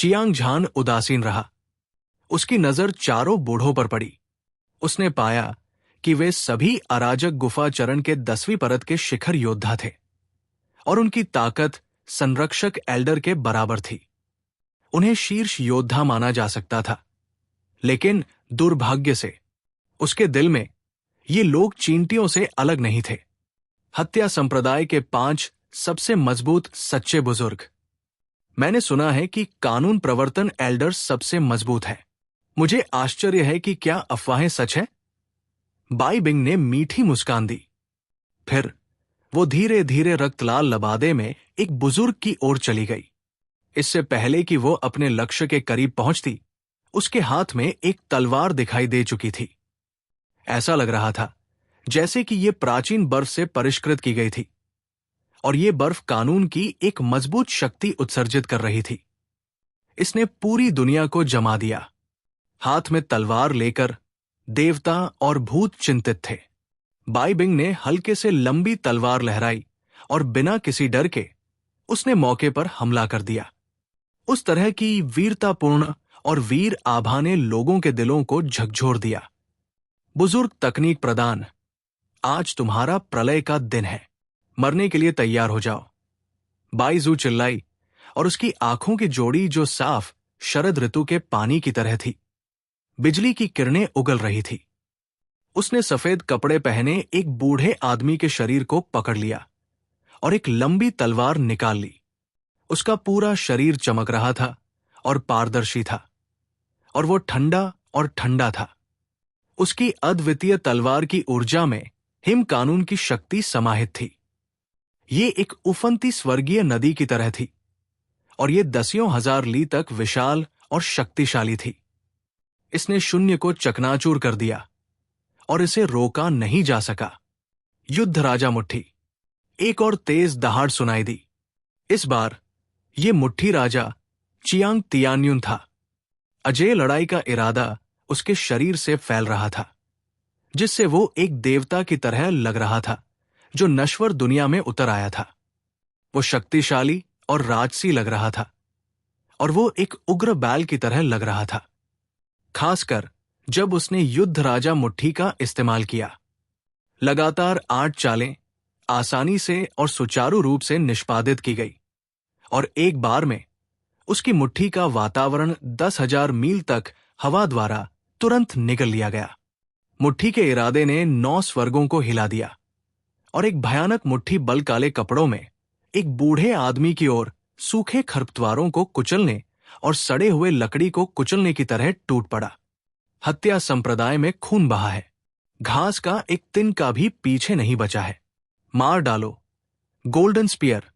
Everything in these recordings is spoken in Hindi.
चियांग झान उदासीन रहा। उसकी नजर चारों बूढ़ों पर पड़ी। उसने पाया कि वे सभी अराजक गुफा चरण के 10वीं परत के शिखर योद्धा थे और उनकी ताकत संरक्षक एल्डर के बराबर थी। उन्हें शीर्ष योद्धा माना जा सकता था, लेकिन दुर्भाग्य से उसके दिल में ये लोग चींटियों से अलग नहीं थे। हत्या संप्रदाय के 5 सबसे मजबूत सच्चे बुजुर्ग। मैंने सुना है कि कानून प्रवर्तन एल्डर सबसे मजबूत है। मुझे आश्चर्य है कि क्या अफवाहें सच है? बाई बिंग ने मीठी मुस्कान दी। फिर वो धीरे धीरे रक्तलाल लबादे में एक बुजुर्ग की ओर चली गई। इससे पहले कि वो अपने लक्ष्य के करीब पहुंचती, उसके हाथ में एक तलवार दिखाई दे चुकी थी। ऐसा लग रहा था जैसे कि ये प्राचीन बर्फ से परिष्कृत की गई थी और ये बर्फ कानून की एक मजबूत शक्ति उत्सर्जित कर रही थी। इसने पूरी दुनिया को जमा दिया। हाथ में तलवार लेकर देवता और भूत चिंतित थे। बाई बिंग ने हल्के से लंबी तलवार लहराई और बिना किसी डर के उसने मौके पर हमला कर दिया। उस तरह की वीरतापूर्ण और वीर आभा ने लोगों के दिलों को झकझोर दिया। बुजुर्ग तकनीक प्रदान, आज तुम्हारा प्रलय का दिन है। मरने के लिए तैयार हो जाओ। बाईजू चिल्लाई और उसकी आंखों की जोड़ी जो साफ शरद ऋतु के पानी की तरह थी। बिजली की किरणें उगल रही थी। उसने सफेद कपड़े पहने एक बूढ़े आदमी के शरीर को पकड़ लिया और एक लंबी तलवार निकाल ली। उसका पूरा शरीर चमक रहा था और पारदर्शी था और वो ठंडा और ठंडा था। उसकी अद्वितीय तलवार की ऊर्जा में हिम कानून की शक्ति समाहित थी। ये एक उफनती स्वर्गीय नदी की तरह थी और ये 10,000 ली तक विशाल और शक्तिशाली थी। इसने शून्य को चकनाचूर कर दिया और इसे रोका नहीं जा सका। युद्ध राजा मुट्ठी। एक और तेज दहाड़ सुनाई दी। इस बार ये मुट्ठी राजा चियांग तियान्युन था। अजेय लड़ाई का इरादा उसके शरीर से फैल रहा था, जिससे वो एक देवता की तरह लग रहा था जो नश्वर दुनिया में उतर आया था। वो शक्तिशाली और राजसी लग रहा था और वो एक उग्र बैल की तरह लग रहा था, खासकर जब उसने युद्ध राजा मुट्ठी का इस्तेमाल किया। लगातार 8 चालें आसानी से और सुचारू रूप से निष्पादित की गई और एक बार में उसकी मुट्ठी का वातावरण 10,000 मील तक हवा द्वारा तुरंत निगल लिया गया। मुट्ठी के इरादे ने 9 स्वर्गों को हिला दिया और एक भयानक मुट्ठी बल काले कपड़ों में एक बूढ़े आदमी की ओर सूखे खरपतवारों को कुचलने और सड़े हुए लकड़ी को कुचलने की तरह टूट पड़ा। हत्या संप्रदाय में खून बहा है। घास का एक तिनका भी पीछे नहीं बचा है। मार डालो। Golden spear.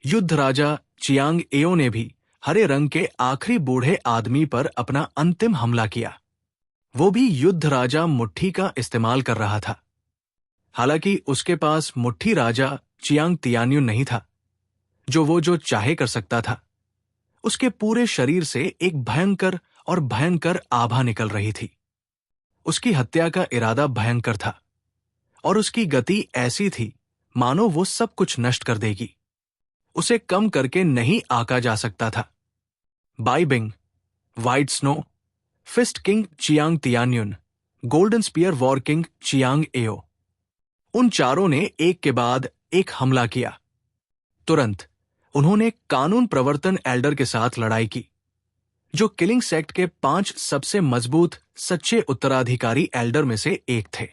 युद्ध राजा चियांग एओ ने भी हरे रंग के आखिरी बूढ़े आदमी पर अपना अंतिम हमला किया। वो भी युद्ध राजा मुट्ठी का इस्तेमाल कर रहा था। हालांकि उसके पास मुट्ठी राजा चियांग तियान्युन नहीं था, जो चाहे कर सकता था। उसके पूरे शरीर से एक भयंकर और भयंकर आभा निकल रही थी। उसकी हत्या का इरादा भयंकर था और उसकी गति ऐसी थी मानो वो सब कुछ नष्ट कर देगी। उसे कम करके नहीं आंका जा सकता था। Bai Bing, white snow, fist king Chiang Tianyun, golden spear war king Chiang Ao, उन चारों ने एक के बाद एक हमला किया। तुरंत उन्होंने कानून प्रवर्तन एल्डर के साथ लड़ाई की, जो किलिंग सेक्ट के 5 सबसे मजबूत सच्चे उत्तराधिकारी एल्डर में से एक थे।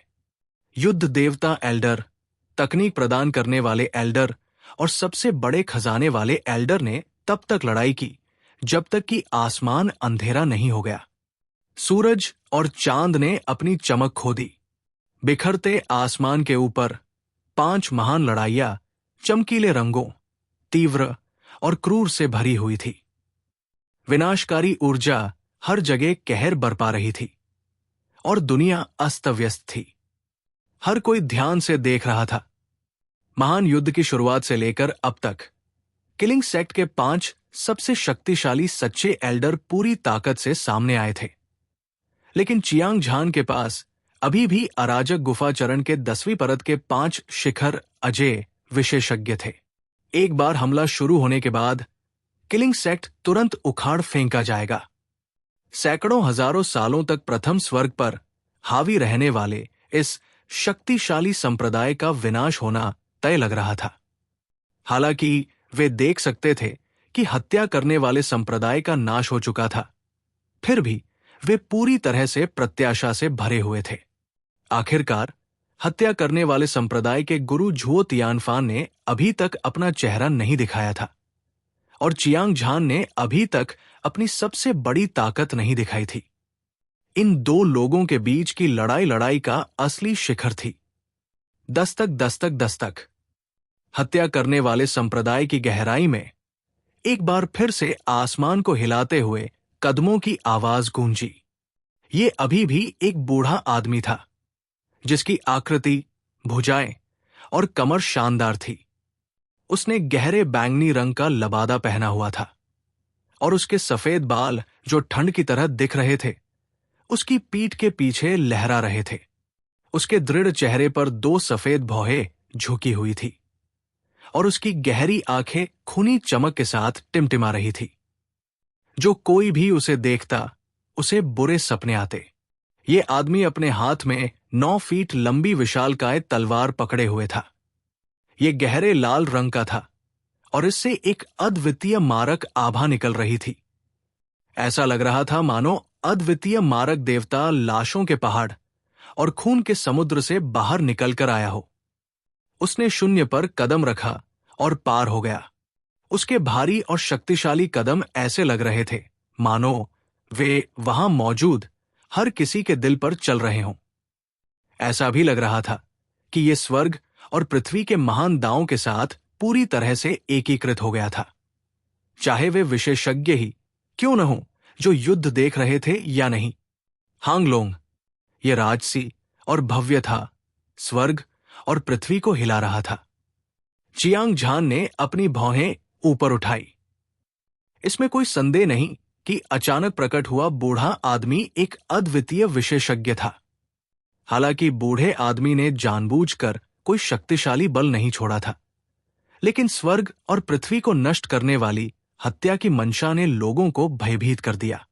युद्ध देवता एल्डर, तकनीक प्रदान करने वाले एल्डर और सबसे बड़े खजाने वाले एल्डर ने तब तक लड़ाई की जब तक कि आसमान अंधेरा नहीं हो गया। सूरज और चांद ने अपनी चमक खो दी। बिखरते आसमान के ऊपर 5 महान लड़ाइयां चमकीले रंगों, तीव्र और क्रूर से भरी हुई थी। विनाशकारी ऊर्जा हर जगह कहर बरपा रही थी और दुनिया अस्त व्यस्त थी। हर कोई ध्यान से देख रहा था। महान युद्ध की शुरुआत से लेकर अब तक किलिंग सेक्ट के 5 सबसे शक्तिशाली सच्चे एल्डर पूरी ताकत से सामने आए थे, लेकिन चियांग झान के पास अभी भी अराजक गुफा चरण के 10वीं परत के 5 शिखर अजय विशेषज्ञ थे। एक बार हमला शुरू होने के बाद किलिंग सेक्ट तुरंत उखाड़ फेंका जाएगा। सैकड़ों हजारों सालों तक प्रथम स्वर्ग पर हावी रहने वाले इस शक्तिशाली संप्रदाय का विनाश होना तय लग रहा था। हालांकि वे देख सकते थे कि हत्या करने वाले संप्रदाय का नाश हो चुका था, फिर भी वे पूरी तरह से प्रत्याशा से भरे हुए थे। आखिरकार हत्या करने वाले संप्रदाय के गुरु झुओ तियानफान ने अभी तक अपना चेहरा नहीं दिखाया था और चियांग झान ने अभी तक अपनी सबसे बड़ी ताकत नहीं दिखाई थी। इन दो लोगों के बीच की लड़ाई का असली शिखर थी। दस्तक दस्तक दस्तक। हत्या करने वाले संप्रदाय की गहराई में एक बार फिर से आसमान को हिलाते हुए कदमों की आवाज गूंजी। ये अभी भी एक बूढ़ा आदमी था, जिसकी आकृति, भुजाएं और कमर शानदार थी। उसने गहरे बैंगनी रंग का लबादा पहना हुआ था और उसके सफेद बाल, जो ठंड की तरह दिख रहे थे, उसकी पीठ के पीछे लहरा रहे थे। उसके दृढ़ चेहरे पर दो सफेद भौहें झुकी हुई थी और उसकी गहरी आंखें खूनी चमक के साथ टिमटिमा रही थी। जो कोई भी उसे देखता, उसे बुरे सपने आते। ये आदमी अपने हाथ में 9 फीट लंबी विशालकाय तलवार पकड़े हुए था। ये गहरे लाल रंग का था और इससे एक अद्वितीय मारक आभा निकल रही थी। ऐसा लग रहा था मानो अद्वितीय मारक देवता लाशों के पहाड़ और खून के समुद्र से बाहर निकलकर आया हो। उसने शून्य पर कदम रखा और पार हो गया। उसके भारी और शक्तिशाली कदम ऐसे लग रहे थे मानो वे वहां मौजूद हर किसी के दिल पर चल रहे हों। ऐसा भी लग रहा था कि यह स्वर्ग और पृथ्वी के महान दांवों के साथ पूरी तरह से एकीकृत हो गया था। चाहे वे विशेषज्ञ ही क्यों न हो जो युद्ध देख रहे थे या नहीं। हांगलोंग, यह राजसी और भव्य था, स्वर्ग और पृथ्वी को हिला रहा था। चियांग झान ने अपनी भौहें ऊपर उठाई। इसमें कोई संदेह नहीं कि अचानक प्रकट हुआ बूढ़ा आदमी एक अद्वितीय विशेषज्ञ था। हालांकि बूढ़े आदमी ने जानबूझकर कोई शक्तिशाली बल नहीं छोड़ा था, लेकिन स्वर्ग और पृथ्वी को नष्ट करने वाली हत्या की मंशा ने लोगों को भयभीत कर दिया।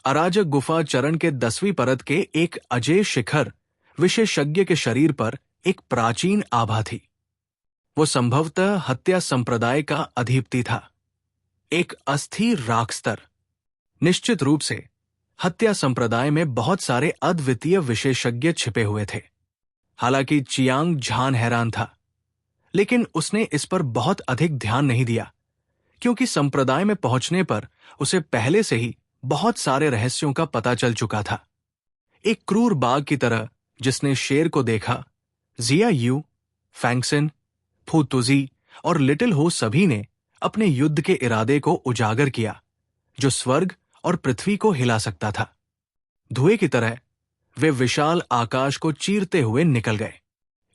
अराजक गुफा चरण के 10वीं परत के एक अजेय शिखर विशेषज्ञ के शरीर पर एक प्राचीन आभा थी। वो संभवतः हत्या संप्रदाय का अधिपति था, एक अस्थिर राक्षतर। निश्चित रूप से हत्या संप्रदाय में बहुत सारे अद्वितीय विशेषज्ञ छिपे हुए थे। हालांकि चियांग झान हैरान था, लेकिन उसने इस पर बहुत अधिक ध्यान नहीं दिया, क्योंकि संप्रदाय में पहुंचने पर उसे पहले से ही बहुत सारे रहस्यों का पता चल चुका था। एक क्रूर बाघ की तरह जिसने शेर को देखा, जिया यू, फैंगसिन, फूतुजी और लिटिल हो सभी ने अपने युद्ध के इरादे को उजागर किया, जो स्वर्ग और पृथ्वी को हिला सकता था। धुएं की तरह वे विशाल आकाश को चीरते हुए निकल गए।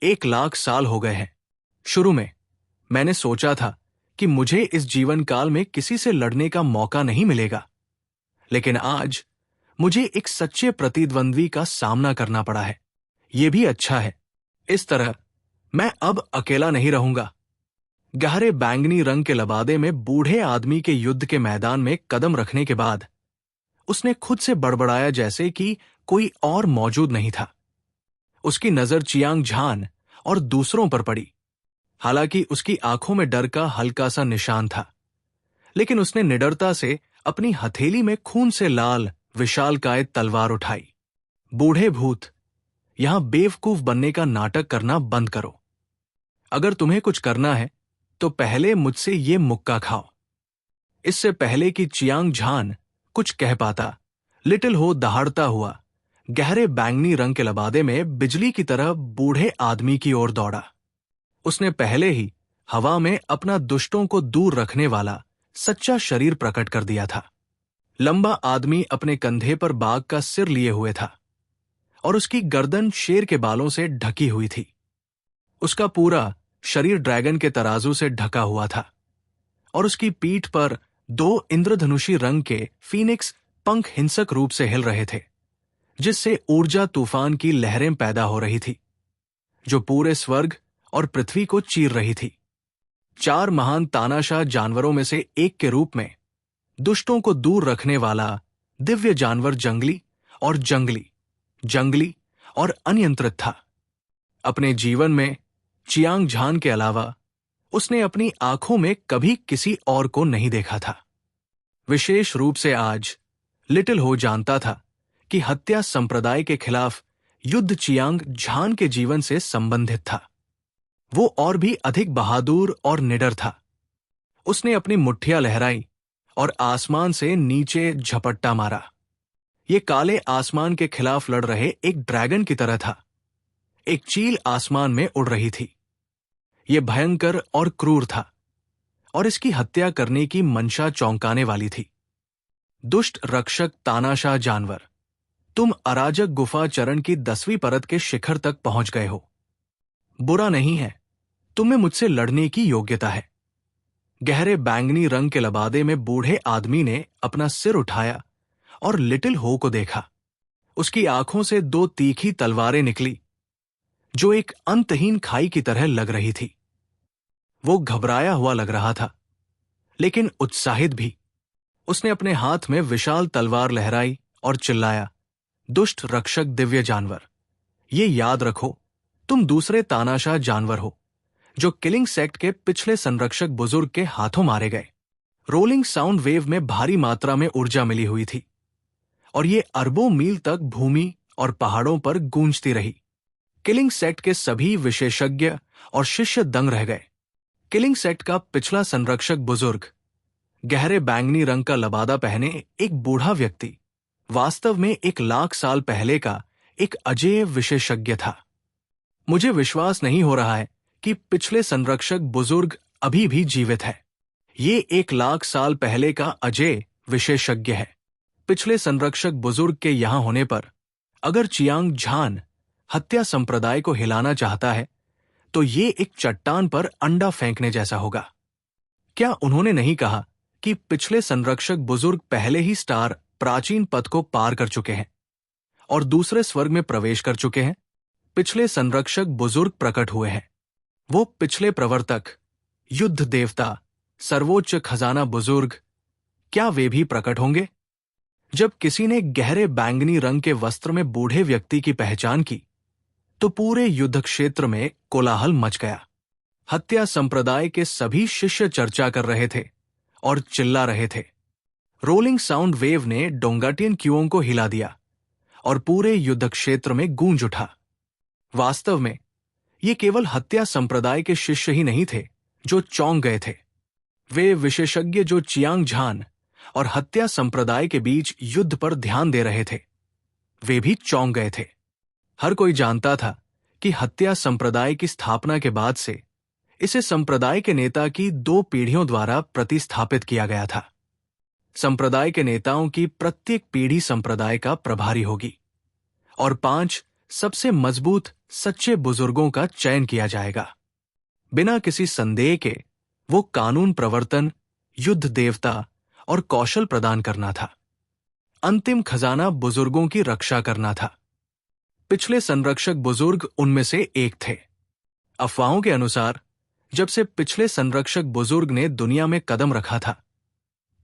1 लाख साल हो गए हैं। शुरू में मैंने सोचा था कि मुझे इस जीवन काल में किसी से लड़ने का मौका नहीं मिलेगा, लेकिन आज मुझे एक सच्चे प्रतिद्वंद्वी का सामना करना पड़ा है। यह भी अच्छा है। इस तरह मैं अब अकेला नहीं रहूंगा। गहरे बैंगनी रंग के लबादे में बूढ़े आदमी के युद्ध के मैदान में कदम रखने के बाद उसने खुद से बड़बड़ाया जैसे कि कोई और मौजूद नहीं था। उसकी नजर चियांग झान और दूसरों पर पड़ी। हालांकि उसकी आंखों में डर का हल्का सा निशान था, लेकिन उसने निडरता से अपनी हथेली में खून से लाल विशालकाय तलवार उठाई। बूढ़े भूत, यहां बेवकूफ बनने का नाटक करना बंद करो। अगर तुम्हें कुछ करना है तो पहले मुझसे ये मुक्का खाओ। इससे पहले कि चियांग झान कुछ कह पाता, लिटिल हो दहाड़ता हुआ गहरे बैंगनी रंग के लबादे में बिजली की तरह बूढ़े आदमी की ओर दौड़ा। उसने पहले ही हवा में अपना दुष्टों को दूर रखने वाला सच्चा शरीर प्रकट कर दिया था। लंबा आदमी अपने कंधे पर बाघ का सिर लिए हुए था और उसकी गर्दन शेर के बालों से ढकी हुई थी। उसका पूरा शरीर ड्रैगन के तराजू से ढका हुआ था और उसकी पीठ पर 2 इंद्रधनुषी रंग के फीनिक्स पंख हिंसक रूप से हिल रहे थे, जिससे ऊर्जा तूफान की लहरें पैदा हो रही थी, जो पूरे स्वर्ग और पृथ्वी को चीर रही थी। 4 महान तानाशाह जानवरों में से एक के रूप में दुष्टों को दूर रखने वाला दिव्य जानवर जंगली और जंगली, जंगली और अनियंत्रित था। अपने जीवन में चियांग झान के अलावा उसने अपनी आंखों में कभी किसी और को नहीं देखा था। विशेष रूप से आज लिटिल हो जानता था कि हत्या संप्रदाय के खिलाफ युद्ध चियांग झान के जीवन से संबंधित था। वो और भी अधिक बहादुर और निडर था। उसने अपनी मुट्ठियां लहराई और आसमान से नीचे झपट्टा मारा। ये काले आसमान के खिलाफ लड़ रहे एक ड्रैगन की तरह था। एक चील आसमान में उड़ रही थी। ये भयंकर और क्रूर था और इसकी हत्या करने की मंशा चौंकाने वाली थी। दुष्ट रक्षक तानाशाह जानवर, तुम अराजक गुफा चरण की 10वीं परत के शिखर तक पहुंच गए हो। बुरा नहीं है, तुम्हें मुझसे लड़ने की योग्यता है। गहरे बैंगनी रंग के लबादे में बूढ़े आदमी ने अपना सिर उठाया और लिटिल हो को देखा। उसकी आंखों से 2 तीखी तलवारें निकली जो एक अंतहीन खाई की तरह लग रही थी। वो घबराया हुआ लग रहा था, लेकिन उत्साहित भी। उसने अपने हाथ में विशाल तलवार लहराई और चिल्लाया, दुष्ट रक्षक दिव्य जानवर, ये याद रखो, तुम दूसरे तानाशाह जानवर हो जो किलिंग सेक्ट के पिछले संरक्षक बुजुर्ग के हाथों मारे गए। रोलिंग साउंड वेव में भारी मात्रा में ऊर्जा मिली हुई थी और ये अरबों मील तक भूमि और पहाड़ों पर गूंजती रही। किलिंग सेक्ट के सभी विशेषज्ञ और शिष्य दंग रह गए। किलिंग सेक्ट का पिछला संरक्षक बुजुर्ग, गहरे बैंगनी रंग का लबादा पहने एक बूढ़ा व्यक्ति, वास्तव में 1 लाख साल पहले का एक अजेय विशेषज्ञ था। मुझे विश्वास नहीं हो रहा है कि पिछले संरक्षक बुजुर्ग अभी भी जीवित है। ये 1 लाख साल पहले का अजेय विशेषज्ञ है। पिछले संरक्षक बुजुर्ग के यहां होने पर अगर चियांग झान हत्या संप्रदाय को हिलाना चाहता है तो ये एक चट्टान पर अंडा फेंकने जैसा होगा। क्या उन्होंने नहीं कहा कि पिछले संरक्षक बुजुर्ग पहले ही स्टार प्राचीन पथ को पार कर चुके हैं और दूसरे स्वर्ग में प्रवेश कर चुके हैं? पिछले संरक्षक बुजुर्ग प्रकट हुए हैं। वो पिछले प्रवर्तक, युद्ध देवता, सर्वोच्च खजाना बुजुर्ग, क्या वे भी प्रकट होंगे? जब किसी ने गहरे बैंगनी रंग के वस्त्र में बूढ़े व्यक्ति की पहचान की तो पूरे युद्ध क्षेत्र में कोलाहल मच गया। हत्या संप्रदाय के सभी शिष्य चर्चा कर रहे थे और चिल्ला रहे थे। रोलिंग साउंड वेव ने डोंगाटियन क्यूओं को हिला दिया और पूरे युद्ध क्षेत्र में गूंज उठा। वास्तव में ये केवल हत्या संप्रदाय के शिष्य ही नहीं थे जो चौंक गए थे। वे विशेषज्ञ जो चियांग झान और हत्या संप्रदाय के बीच युद्ध पर ध्यान दे रहे थे, वे भी चौंक गए थे। हर कोई जानता था कि हत्या संप्रदाय की स्थापना के बाद से इसे संप्रदाय के नेता की 2 पीढ़ियों द्वारा प्रतिस्थापित किया गया था। संप्रदाय के नेताओं की प्रत्येक पीढ़ी संप्रदाय का प्रभारी होगी और 5 सबसे मजबूत सच्चे बुजुर्गों का चयन किया जाएगा। बिना किसी संदेह के वो कानून प्रवर्तन, युद्ध देवता और कौशल प्रदान करना था। अंतिम खजाना बुजुर्गों की रक्षा करना था। पिछले संरक्षक बुजुर्ग उनमें से एक थे। अफवाहों के अनुसार जब से पिछले संरक्षक बुजुर्ग ने दुनिया में कदम रखा था,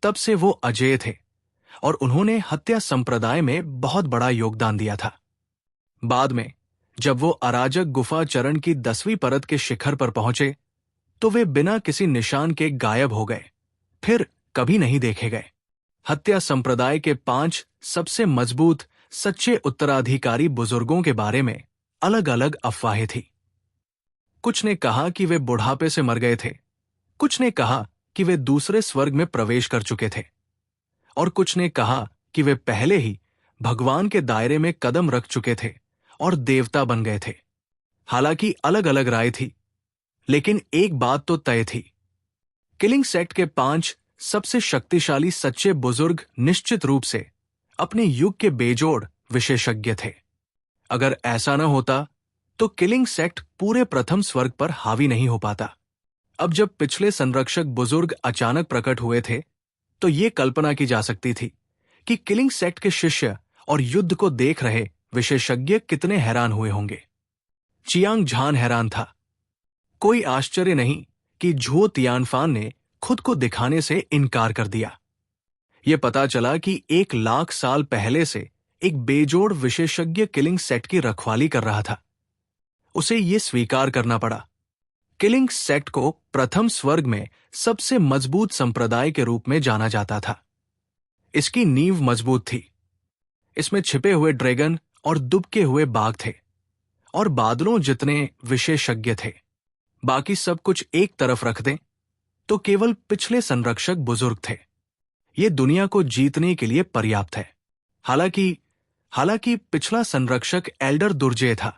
तब से वो अजेय थे और उन्होंने हत्या संप्रदाय में बहुत बड़ा योगदान दिया था। बाद में जब वो अराजक गुफा चरण की 10वीं परत के शिखर पर पहुंचे तो वे बिना किसी निशान के गायब हो गए, फिर कभी नहीं देखे गए। हत्या संप्रदाय के 5 सबसे मजबूत सच्चे उत्तराधिकारी बुजुर्गों के बारे में अलग अलग अफवाहें थी। कुछ ने कहा कि वे बुढ़ापे से मर गए थे, कुछ ने कहा कि वे दूसरे स्वर्ग में प्रवेश कर चुके थे और कुछ ने कहा कि वे पहले ही भगवान के दायरे में कदम रख चुके थे और देवता बन गए थे। हालांकि अलग अलग राय थी, लेकिन एक बात तो तय थी, किलिंग सेक्ट के 5 सबसे शक्तिशाली सच्चे बुजुर्ग निश्चित रूप से अपने युग के बेजोड़ विशेषज्ञ थे। अगर ऐसा न होता तो किलिंग सेक्ट पूरे प्रथम स्वर्ग पर हावी नहीं हो पाता। अब जब पिछले संरक्षक बुजुर्ग अचानक प्रकट हुए थे तो ये कल्पना की जा सकती थी कि किलिंग सेक्ट के शिष्य और युद्ध को देख रहे विशेषज्ञ कितने हैरान हुए होंगे। चियांग झान हैरान था। कोई आश्चर्य नहीं कि झुओ तियानफान ने खुद को दिखाने से इनकार कर दिया। यह पता चला कि 1 लाख साल पहले से एक बेजोड़ विशेषज्ञ किलिंग सेट की रखवाली कर रहा था। उसे यह स्वीकार करना पड़ा। किलिंग सेट को प्रथम स्वर्ग में सबसे मजबूत संप्रदाय के रूप में जाना जाता था। इसकी नींव मजबूत थी। इसमें छिपे हुए ड्रैगन और दुबके हुए बाघ थे और बादलों जितने विशेषज्ञ थे। बाकी सब कुछ एक तरफ रख दें तो केवल पिछले संरक्षक बुजुर्ग थे। ये दुनिया को जीतने के लिए पर्याप्त है। हालांकि पिछला संरक्षक एल्डर दुर्जय था।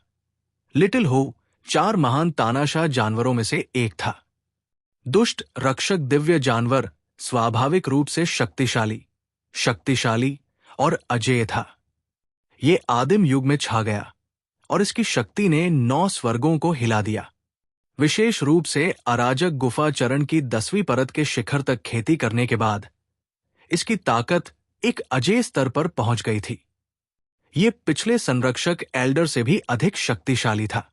लिटिल हो 4 महान तानाशाह जानवरों में से एक था। दुष्ट रक्षक दिव्य जानवर स्वाभाविक रूप से शक्तिशाली और अजेय था। ये आदिम युग में छा गया और इसकी शक्ति ने 9 स्वर्गों को हिला दिया। विशेष रूप से अराजक गुफा चरण की 10वीं परत के शिखर तक खेती करने के बाद इसकी ताकत एक अजेय स्तर पर पहुंच गई थी। ये पिछले संरक्षक एल्डर से भी अधिक शक्तिशाली था।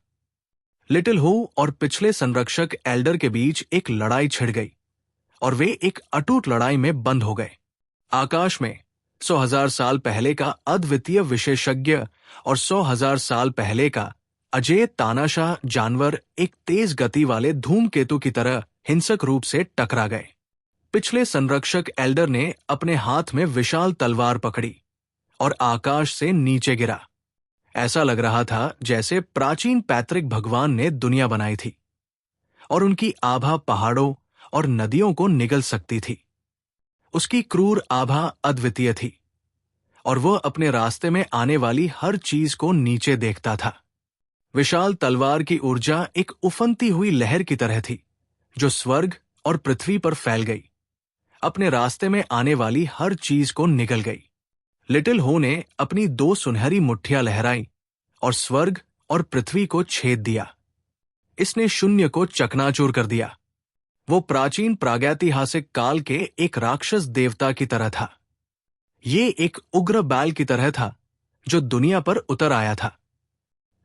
लिटिल हो और पिछले संरक्षक एल्डर के बीच एक लड़ाई छिड़ गई और वे एक अटूट लड़ाई में बंद हो गए। आकाश में 100,000 साल पहले का अद्वितीय विशेषज्ञ और 100,000 साल पहले का अजेय तानाशाह जानवर एक तेज गति वाले धूमकेतु की तरह हिंसक रूप से टकरा गए। पिछले संरक्षक एल्डर ने अपने हाथ में विशाल तलवार पकड़ी और आकाश से नीचे गिरा। ऐसा लग रहा था जैसे प्राचीन पैतृक भगवान ने दुनिया बनाई थी और उनकी आभा पहाड़ों और नदियों को निगल सकती थी। उसकी क्रूर आभा अद्वितीय थी और वह अपने रास्ते में आने वाली हर चीज को नीचे देखता था। विशाल तलवार की ऊर्जा एक उफनती हुई लहर की तरह थी जो स्वर्ग और पृथ्वी पर फैल गई, अपने रास्ते में आने वाली हर चीज को निगल गई। लिटिल हो ने अपनी 2 सुनहरी मुट्ठियां लहराई और स्वर्ग और पृथ्वी को छेद दिया। इसने शून्य को चकनाचूर कर दिया। वो प्राचीन प्रागैतिहासिक काल के एक राक्षस देवता की तरह था। ये एक उग्र बैल की तरह था जो दुनिया पर उतर आया था।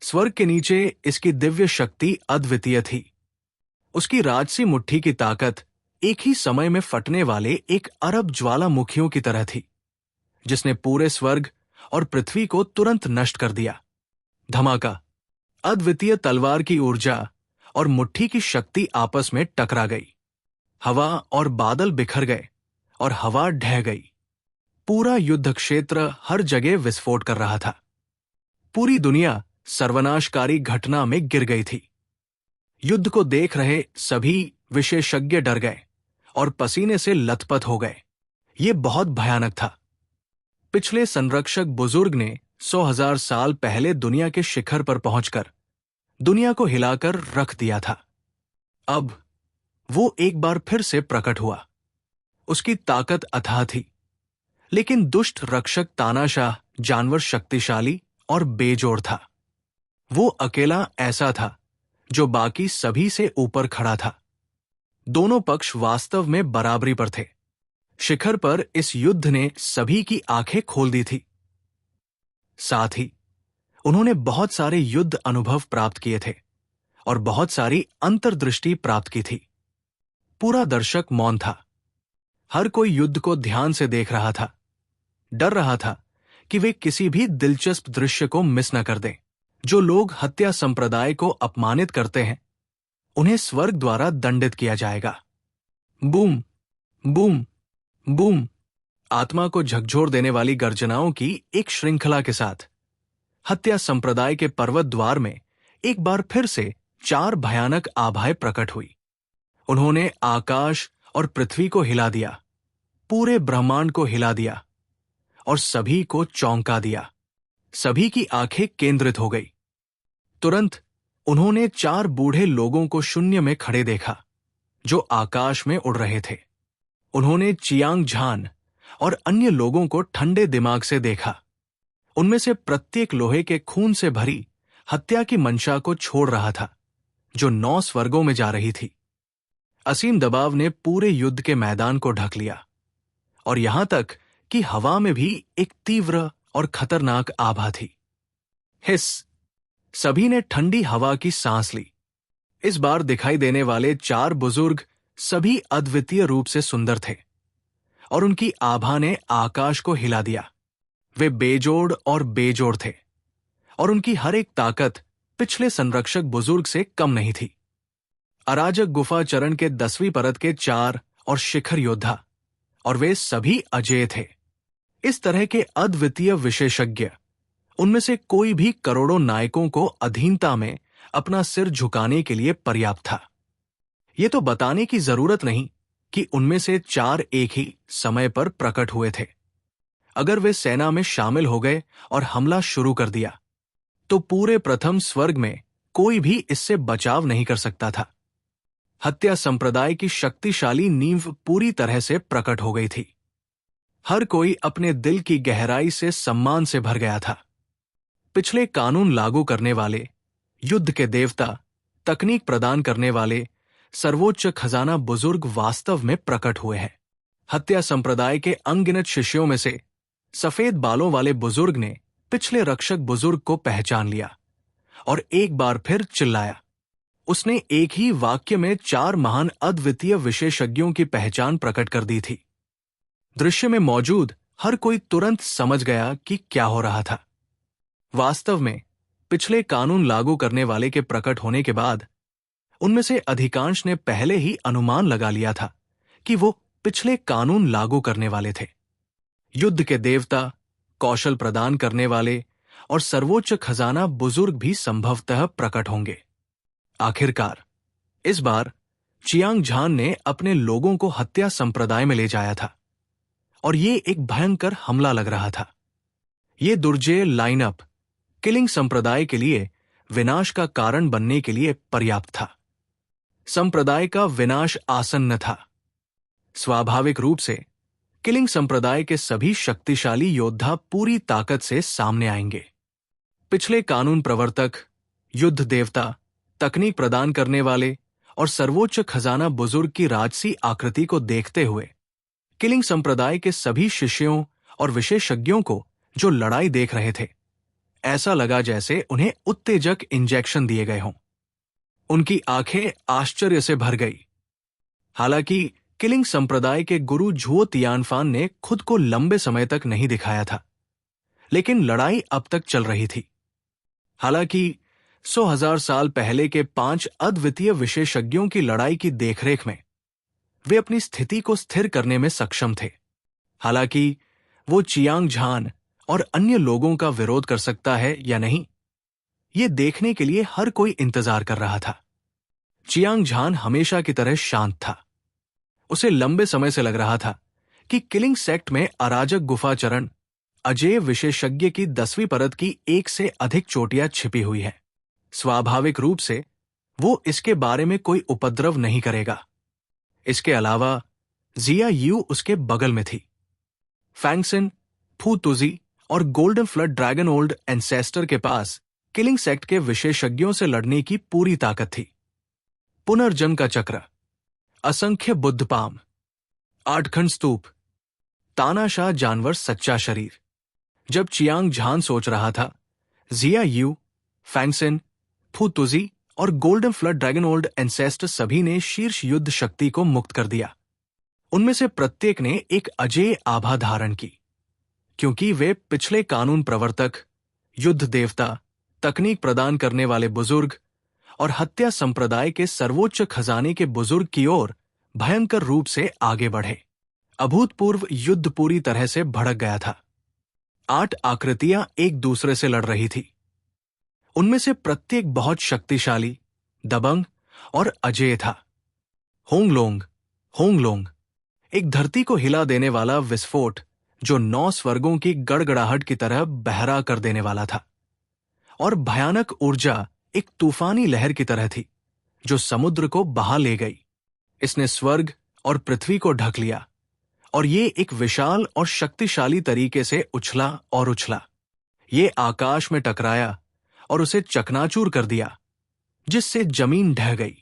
स्वर्ग के नीचे इसकी दिव्य शक्ति अद्वितीय थी। उसकी राजसी मुट्ठी की ताकत एक ही समय में फटने वाले 1 अरब ज्वालामुखियों की तरह थी, जिसने पूरे स्वर्ग और पृथ्वी को तुरंत नष्ट कर दिया। धमाका! अद्वितीय तलवार की ऊर्जा और मुट्ठी की शक्ति आपस में टकरा गई। हवा और बादल बिखर गए और हवा ढह गई। पूरा युद्ध क्षेत्र हर जगह विस्फोट कर रहा था। पूरी दुनिया सर्वनाशकारी घटना में गिर गई थी। युद्ध को देख रहे सभी विशेषज्ञ डर गए और पसीने से लथपथ हो गए। ये बहुत भयानक था। पिछले संरक्षक बुजुर्ग ने 100,000 साल पहले दुनिया के शिखर पर पहुंचकर दुनिया को हिलाकर रख दिया था। अब वो एक बार फिर से प्रकट हुआ। उसकी ताकत अथाह थी, लेकिन दुष्ट रक्षक तानाशाह जानवर शक्तिशाली और बेजोड़ था। वो अकेला ऐसा था जो बाकी सभी से ऊपर खड़ा था। दोनों पक्ष वास्तव में बराबरी पर थे। शिखर पर इस युद्ध ने सभी की आंखें खोल दी थी। साथ ही उन्होंने बहुत सारे युद्ध अनुभव प्राप्त किए थे और बहुत सारी अंतर्दृष्टि प्राप्त की थी। पूरा दर्शक मौन था। हर कोई युद्ध को ध्यान से देख रहा था, डर रहा था कि वे किसी भी दिलचस्प दृश्य को मिस न कर दें। जो लोग हत्या संप्रदाय को अपमानित करते हैं, उन्हें स्वर्ग द्वारा दंडित किया जाएगा। Boom boom boom! आत्मा को झकझोर देने वाली गर्जनाओं की एक श्रृंखला के साथ हत्या संप्रदाय के पर्वत द्वार में एक बार फिर से 4 भयानक आभाएं प्रकट हुई। उन्होंने आकाश और पृथ्वी को हिला दिया, पूरे ब्रह्मांड को हिला दिया और सभी को चौंका दिया। सभी की आंखें केंद्रित हो गई। तुरंत उन्होंने 4 बूढ़े लोगों को शून्य में खड़े देखा जो आकाश में उड़ रहे थे। उन्होंने चियांग झान और अन्य लोगों को ठंडे दिमाग से देखा। उनमें से प्रत्येक लोहे के खून से भरी हत्या की मंशा को छोड़ रहा था जो 9 स्वर्गों में जा रही थी। असीम दबाव ने पूरे युद्ध के मैदान को ढक लिया और यहां तक कि हवा में भी एक तीव्र और खतरनाक आभा थी। हिस! सभी ने ठंडी हवा की सांस ली। इस बार दिखाई देने वाले 4 बुजुर्ग सभी अद्वितीय रूप से सुंदर थे और उनकी आभा ने आकाश को हिला दिया। वे बेजोड़ और बेजोड़ थे और उनकी हर एक ताकत पिछले संरक्षक बुजुर्ग से कम नहीं थी। अराजक गुफा चरण के 10वीं परत के 4 और शिखर योद्धा, और वे सभी अजेय थे। इस तरह के अद्वितीय विशेषज्ञ, उनमें से कोई भी करोड़ों नायकों को अधीनता में अपना सिर झुकाने के लिए पर्याप्त था। यह तो बताने की जरूरत नहीं कि उनमें से 4 एक ही समय पर प्रकट हुए थे। अगर वे सेना में शामिल हो गए और हमला शुरू कर दिया तो पूरे प्रथम स्वर्ग में कोई भी इससे बचाव नहीं कर सकता था। हत्या संप्रदाय की शक्तिशाली नींव पूरी तरह से प्रकट हो गई थी। हर कोई अपने दिल की गहराई से सम्मान से भर गया था। पिछले कानून लागू करने वाले, युद्ध के देवता, तकनीक प्रदान करने वाले, सर्वोच्च खजाना बुजुर्ग वास्तव में प्रकट हुए हैं। हत्या संप्रदाय के अनगिनत शिष्यों में से सफेद बालों वाले बुजुर्ग ने पिछले रक्षक बुजुर्ग को पहचान लिया और एक बार फिर चिल्लाया। उसने एक ही वाक्य में 4 महान अद्वितीय विशेषज्ञों की पहचान प्रकट कर दी थी। दृश्य में मौजूद हर कोई तुरंत समझ गया कि क्या हो रहा था। वास्तव में पिछले कानून लागू करने वाले के प्रकट होने के बाद उनमें से अधिकांश ने पहले ही अनुमान लगा लिया था कि वो पिछले कानून लागू करने वाले थे। युद्ध के देवता, कौशल प्रदान करने वाले और सर्वोच्च खजाना बुजुर्ग भी संभवतः प्रकट होंगे। आखिरकार इस बार चियांग झान ने अपने लोगों को हत्या संप्रदाय में ले जाया था और ये एक भयंकर हमला लग रहा था। ये दुर्जेय लाइनअप किलिंग संप्रदाय के लिए विनाश का कारण बनने के लिए पर्याप्त था। संप्रदाय का विनाश आसन्न था। स्वाभाविक रूप से किलिंग संप्रदाय के सभी शक्तिशाली योद्धा पूरी ताकत से सामने आएंगे। पिछले कानून प्रवर्तक, युद्ध देवता, तकनीक प्रदान करने वाले और सर्वोच्च खजाना बुजुर्ग की राजसी आकृति को देखते हुए किलिंग संप्रदाय के सभी शिष्यों और विशेषज्ञों को जो लड़ाई देख रहे थे, ऐसा लगा जैसे उन्हें उत्तेजक इंजेक्शन दिए गए हों। उनकी आंखें आश्चर्य से भर गई। हालांकि किलिंग संप्रदाय के गुरु झुओ तियानफान ने खुद को लंबे समय तक नहीं दिखाया था, लेकिन लड़ाई अब तक चल रही थी। हालांकि 100,000 साल पहले के 5 अद्वितीय विशेषज्ञों की लड़ाई की देखरेख में वे अपनी स्थिति को स्थिर करने में सक्षम थे। हालांकि वो चियांग झान और अन्य लोगों का विरोध कर सकता है या नहीं, ये देखने के लिए हर कोई इंतजार कर रहा था। चियांग झान हमेशा की तरह शांत था। उसे लंबे समय से लग रहा था कि किलिंग सेक्ट में अराजक गुफाचरण अजेय विशेषज्ञ की 10वीं परत की 1 से अधिक चोटियां छिपी हुई है। स्वाभाविक रूप से वो इसके बारे में कोई उपद्रव नहीं करेगा। इसके अलावा जिया यू उसके बगल में थी। फैंगसिन, फू तुजी और golden flood dragon old ancestor के पास किलिंग सेक्ट के विशेषज्ञों से लड़ने की पूरी ताकत थी। पुनर्जन्म का चक्र, असंख्य बुद्ध पाम, 8 खंड स्तूप, तानाशाह जानवर सच्चा शरीर। जब चियांग झान सोच रहा था, जिया यू, फैंगसिन, फू तुजी और golden flood dragon old ancestor सभी ने शीर्ष युद्ध शक्ति को मुक्त कर दिया। उनमें से प्रत्येक ने एक अजेय आभा धारण की, क्योंकि वे पिछले कानून प्रवर्तक, युद्ध देवता, तकनीक प्रदान करने वाले बुजुर्ग और हत्या संप्रदाय के सर्वोच्च खजाने के बुजुर्ग की ओर भयंकर रूप से आगे बढ़े। अभूतपूर्व युद्ध पूरी तरह से भड़क गया था। 8 आकृतियां एक दूसरे से लड़ रही थी। उनमें से प्रत्येक बहुत शक्तिशाली, दबंग और अजेय था। होंगलोंग, होंगलोंग, एक धरती को हिला देने वाला विस्फोट जो 9 स्वर्गों की गड़गड़ाहट की तरह बहरा कर देने वाला था, और भयानक ऊर्जा एक तूफानी लहर की तरह थी जो समुद्र को बहा ले गई। इसने स्वर्ग और पृथ्वी को ढक लिया और ये एक विशाल और शक्तिशाली तरीके से उछला और उछला। ये आकाश में टकराया और उसे चकनाचूर कर दिया, जिससे जमीन ढह गई।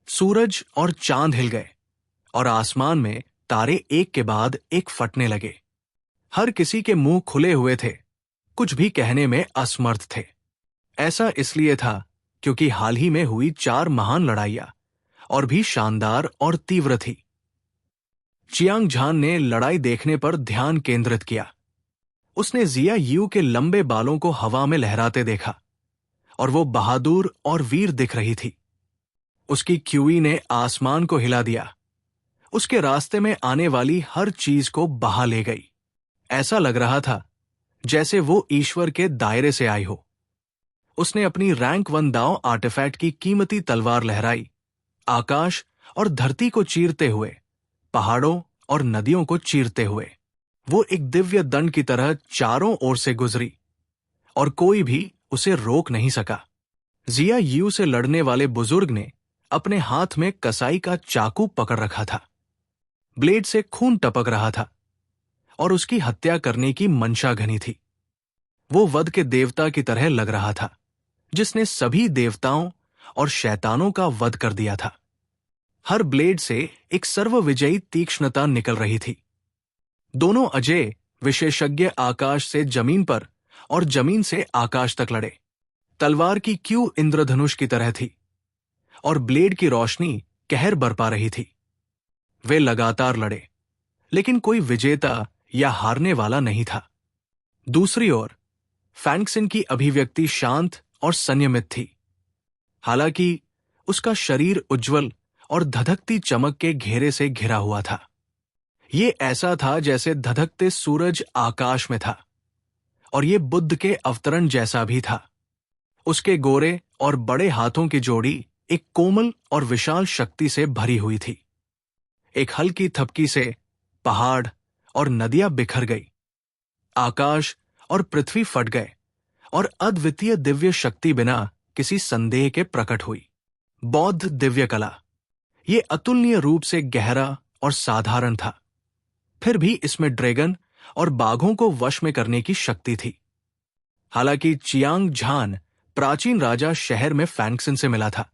सूरज और चांद हिल गए और आसमान में तारे एक के बाद एक फटने लगे। हर किसी के मुंह खुले हुए थे, कुछ भी कहने में असमर्थ थे। ऐसा इसलिए था क्योंकि हाल ही में हुई 4 महान लड़ाइयां और भी शानदार और तीव्र थी। चियांग झान ने लड़ाई देखने पर ध्यान केंद्रित किया। उसने जिया यू के लंबे बालों को हवा में लहराते देखा और वो बहादुर और वीर दिख रही थी। उसकी क्यूई ने आसमान को हिला दिया, उसके रास्ते में आने वाली हर चीज को बहा ले गई। ऐसा लग रहा था जैसे वो ईश्वर के दायरे से आई हो। उसने अपनी रैंक 1 दाव आर्टिफैक्ट की कीमती तलवार लहराई, आकाश और धरती को चीरते हुए, पहाड़ों और नदियों को चीरते हुए वो एक दिव्य दंड की तरह चारों ओर से गुजरी और कोई भी उसे रोक नहीं सका। जिया यू से लड़ने वाले बुजुर्ग ने अपने हाथ में कसाई का चाकू पकड़ रखा था। ब्लेड से खून टपक रहा था और उसकी हत्या करने की मंशा घनी थी। वो वध के देवता की तरह लग रहा था, जिसने सभी देवताओं और शैतानों का वध कर दिया था। हर ब्लेड से एक सर्वविजयी तीक्ष्णता निकल रही थी। दोनों अजय विशेषज्ञ आकाश से जमीन पर और जमीन से आकाश तक लड़े। तलवार की क्यू इंद्रधनुष की तरह थी और ब्लेड की रोशनी कहर बरपा रही थी। वे लगातार लड़े, लेकिन कोई विजेता या हारने वाला नहीं था। दूसरी ओर फैंग सिन की अभिव्यक्ति शांत और संयमित थी। हालांकि उसका शरीर उज्जवल और धधकती चमक के घेरे से घिरा हुआ था। ये ऐसा था जैसे धधकते सूरज आकाश में था, और ये बुद्ध के अवतरण जैसा भी था। उसके गोरे और बड़े हाथों की जोड़ी एक कोमल और विशाल शक्ति से भरी हुई थी। एक हल्की थपकी से पहाड़ और नदियां बिखर गई, आकाश और पृथ्वी फट गए और अद्वितीय दिव्य शक्ति बिना किसी संदेह के प्रकट हुई। बौद्ध दिव्य कला ये अतुलनीय रूप से गहरा और साधारण था, फिर भी इसमें ड्रैगन और बाघों को वश में करने की शक्ति थी। हालांकि चियांग झान प्राचीन राजा शहर में फैंग सिन से मिला था।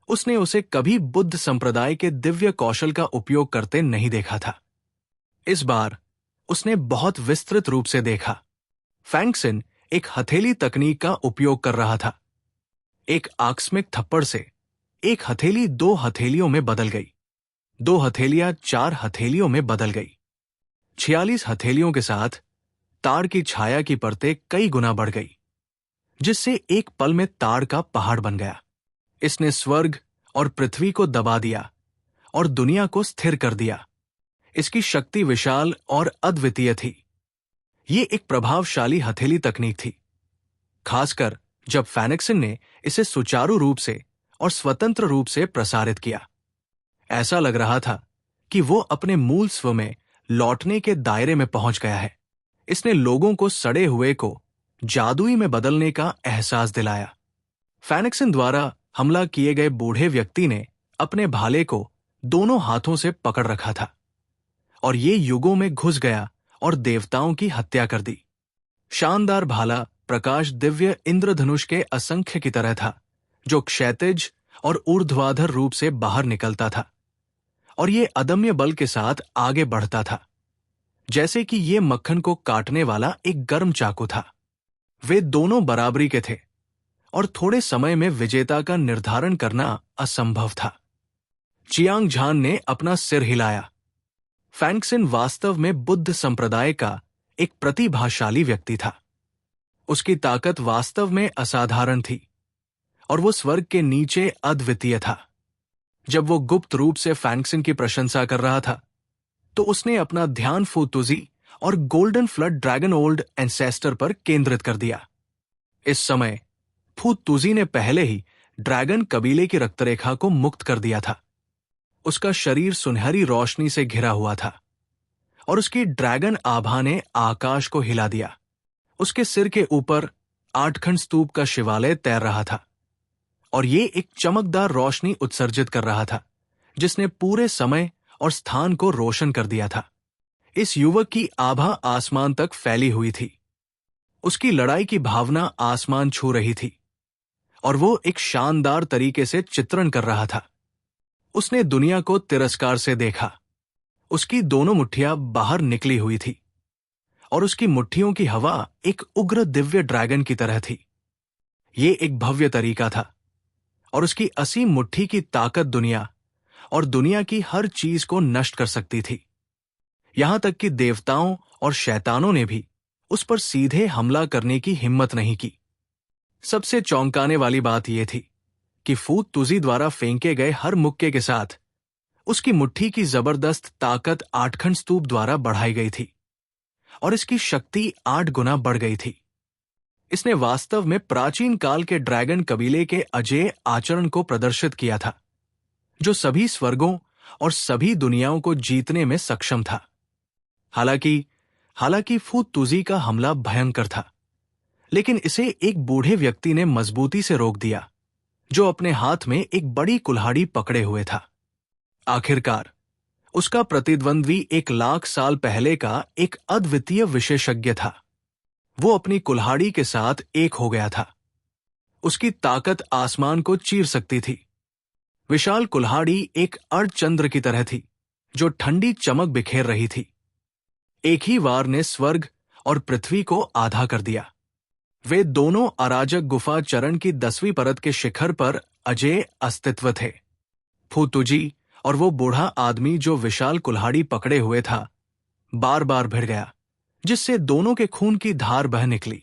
उसने उसे कभी बुद्ध संप्रदाय के दिव्य कौशल का उपयोग करते नहीं देखा था। इस बार उसने बहुत विस्तृत रूप से देखा। फैंग सिन एक हथेली तकनीक का उपयोग कर रहा था। एक आकस्मिक थप्पड़ से एक हथेली 2 हथेलियों में बदल गई, 2 हथेलियां 4 हथेलियों में बदल गई। 46 हथेलियों के साथ ताड़ की छाया की परतें कई गुना बढ़ गई, जिससे एक पल में ताड़ का पहाड़ बन गया। इसने स्वर्ग और पृथ्वी को दबा दिया और दुनिया को स्थिर कर दिया। इसकी शक्ति विशाल और अद्वितीय थी। ये एक प्रभावशाली हथेली तकनीक थी, खासकर जब फैनिक्सिन ने इसे सुचारू रूप से और स्वतंत्र रूप से प्रसारित किया। ऐसा लग रहा था कि वो अपने मूल स्व में लौटने के दायरे में पहुंच गया है। इसने लोगों को सड़े हुए को जादुई में बदलने का एहसास दिलाया। फैनिक्सिन द्वारा हमला किए गए बूढ़े व्यक्ति ने अपने भाले को दोनों हाथों से पकड़ रखा था और ये युगों में घुस गया और देवताओं की हत्या कर दी। शानदार भाला प्रकाश दिव्य इंद्रधनुष के असंख्य की तरह था, जो क्षैतिज और ऊर्ध्वाधर रूप से बाहर निकलता था और ये अदम्य बल के साथ आगे बढ़ता था, जैसे कि ये मक्खन को काटने वाला एक गर्म चाकू था। वे दोनों बराबरी के थे और थोड़े समय में विजेता का निर्धारण करना असंभव था। चियांग झान ने अपना सिर हिलाया। फैंग सिन वास्तव में बुद्ध संप्रदाय का एक प्रतिभाशाली व्यक्ति था। उसकी ताकत वास्तव में असाधारण थी और वो स्वर्ग के नीचे अद्वितीय था। जब वो गुप्त रूप से फैंग सिन की प्रशंसा कर रहा था, तो उसने अपना ध्यान फू तुजी और golden flood dragon old ancestor पर केंद्रित कर दिया। इस समय फू तुजी ने पहले ही ड्रैगन कबीले की रक्तरेखा को मुक्त कर दिया था। उसका शरीर सुनहरी रोशनी से घिरा हुआ था और उसकी ड्रैगन आभा ने आकाश को हिला दिया। उसके सिर के ऊपर 8 खंड स्तूप का शिवालय तैर रहा था और ये एक चमकदार रोशनी उत्सर्जित कर रहा था, जिसने पूरे समय और स्थान को रोशन कर दिया था। इस युवक की आभा आसमान तक फैली हुई थी। उसकी लड़ाई की भावना आसमान छू रही थी और वो एक शानदार तरीके से चित्रण कर रहा था। उसने दुनिया को तिरस्कार से देखा। उसकी दोनों मुट्ठियां बाहर निकली हुई थी और उसकी मुट्ठियों की हवा एक उग्र दिव्य ड्रैगन की तरह थी। ये एक भव्य तरीका था और उसकी असीम मुट्ठी की ताकत दुनिया और दुनिया की हर चीज को नष्ट कर सकती थी। यहां तक कि देवताओं और शैतानों ने भी उस पर सीधे हमला करने की हिम्मत नहीं की। सबसे चौंकाने वाली बात यह थी कि फूत तुजी द्वारा फेंके गए हर मुक्के के साथ उसकी मुट्ठी की जबरदस्त ताकत आठखंड स्तूप द्वारा बढ़ाई गई थी और इसकी शक्ति 8 गुना बढ़ गई थी। इसने वास्तव में प्राचीन काल के ड्रैगन कबीले के अजेय आचरण को प्रदर्शित किया था, जो सभी स्वर्गों और सभी दुनियाओं को जीतने में सक्षम था। हालांकि फूत तुजी का हमला भयंकर था, लेकिन इसे एक बूढ़े व्यक्ति ने मजबूती से रोक दिया, जो अपने हाथ में एक बड़ी कुल्हाड़ी पकड़े हुए था। आखिरकार उसका प्रतिद्वंद्वी 1,00,000 साल पहले का एक अद्वितीय विशेषज्ञ था। वो अपनी कुल्हाड़ी के साथ एक हो गया था। उसकी ताकत आसमान को चीर सकती थी। विशाल कुल्हाड़ी एक अर्धचंद्र की तरह थी, जो ठंडी चमक बिखेर रही थी। एक ही वार ने स्वर्ग और पृथ्वी को आधा कर दिया। वे दोनों अराजक गुफा चरण की 10वीं परत के शिखर पर अजेय अस्तित्व थे। फूतुजी और वो बूढ़ा आदमी जो विशाल कुल्हाड़ी पकड़े हुए था, बार बार भिड़ गया, जिससे दोनों के खून की धार बह निकली।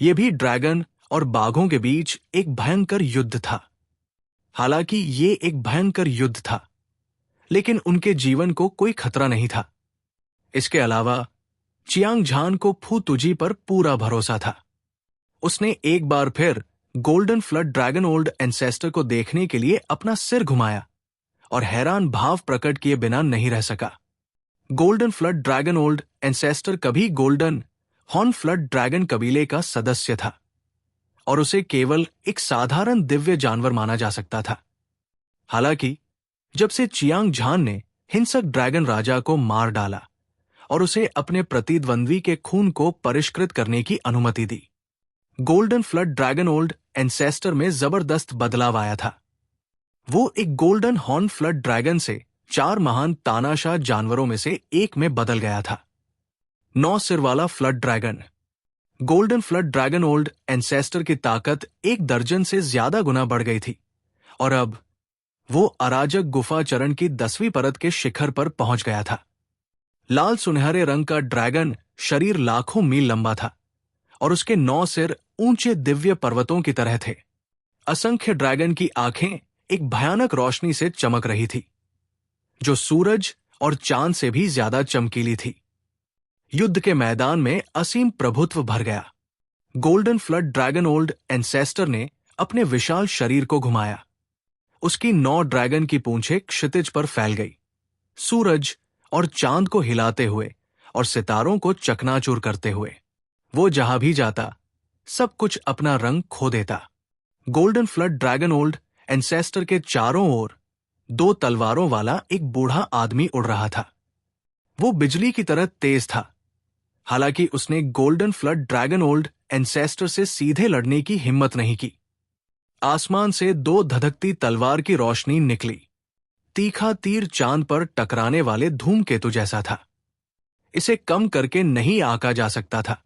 ये भी ड्रैगन और बाघों के बीच एक भयंकर युद्ध था। हालांकि ये एक भयंकर युद्ध था, लेकिन उनके जीवन को कोई खतरा नहीं था। इसके अलावा चियांग झान को फूतुजी पर पूरा भरोसा था। उसने एक बार फिर golden flood dragon old ancestor को देखने के लिए अपना सिर घुमाया और हैरान भाव प्रकट किए बिना नहीं रह सका। Golden flood dragon old ancestor कभी गोल्डन हॉर्न फ्लड ड्रैगन कबीले का सदस्य था और उसे केवल एक साधारण दिव्य जानवर माना जा सकता था। हालांकि जब से चियांग झान ने हिंसक ड्रैगन राजा को मार डाला और उसे अपने प्रतिद्वंद्वी के खून को परिष्कृत करने की अनुमति दी, golden flood dragon old ancestor में जबरदस्त बदलाव आया था। वो एक गोल्डन हॉर्न फ्लड ड्रैगन से 4 महान तानाशाह जानवरों में से एक में बदल गया था। 9 सिर वाला flood dragon. Golden flood dragon old ancestor की ताकत 1 दर्जन से ज्यादा गुना बढ़ गई थी और अब वो अराजक गुफा चरण की 10वीं परत के शिखर पर पहुंच गया था। लाल सुनहरे रंग का ड्रैगन शरीर लाखों मील लंबा था और उसके 9 सिर ऊंचे दिव्य पर्वतों की तरह थे। असंख्य ड्रैगन की आंखें एक भयानक रोशनी से चमक रही थी, जो सूरज और चांद से भी ज्यादा चमकीली थी। युद्ध के मैदान में असीम प्रभुत्व भर गया। Golden flood dragon old ancestor ने अपने विशाल शरीर को घुमाया। उसकी 9 ड्रैगन की पूंछें क्षितिज पर फैल गई, सूरज और चांद को हिलाते हुए और सितारों को चकनाचूर करते हुए। वो जहां भी जाता, सब कुछ अपना रंग खो देता। Golden flood dragon old ancestor के चारों ओर 2 तलवारों वाला एक बूढ़ा आदमी उड़ रहा था। वो बिजली की तरह तेज था। हालांकि उसने golden flood dragon old ancestor से सीधे लड़ने की हिम्मत नहीं की। आसमान से 2 धधकती तलवार की रोशनी निकली। तीखा तीर चांद पर टकराने वाले धूमकेतु जैसा था। इसे कम करके नहीं आंका जा सकता था।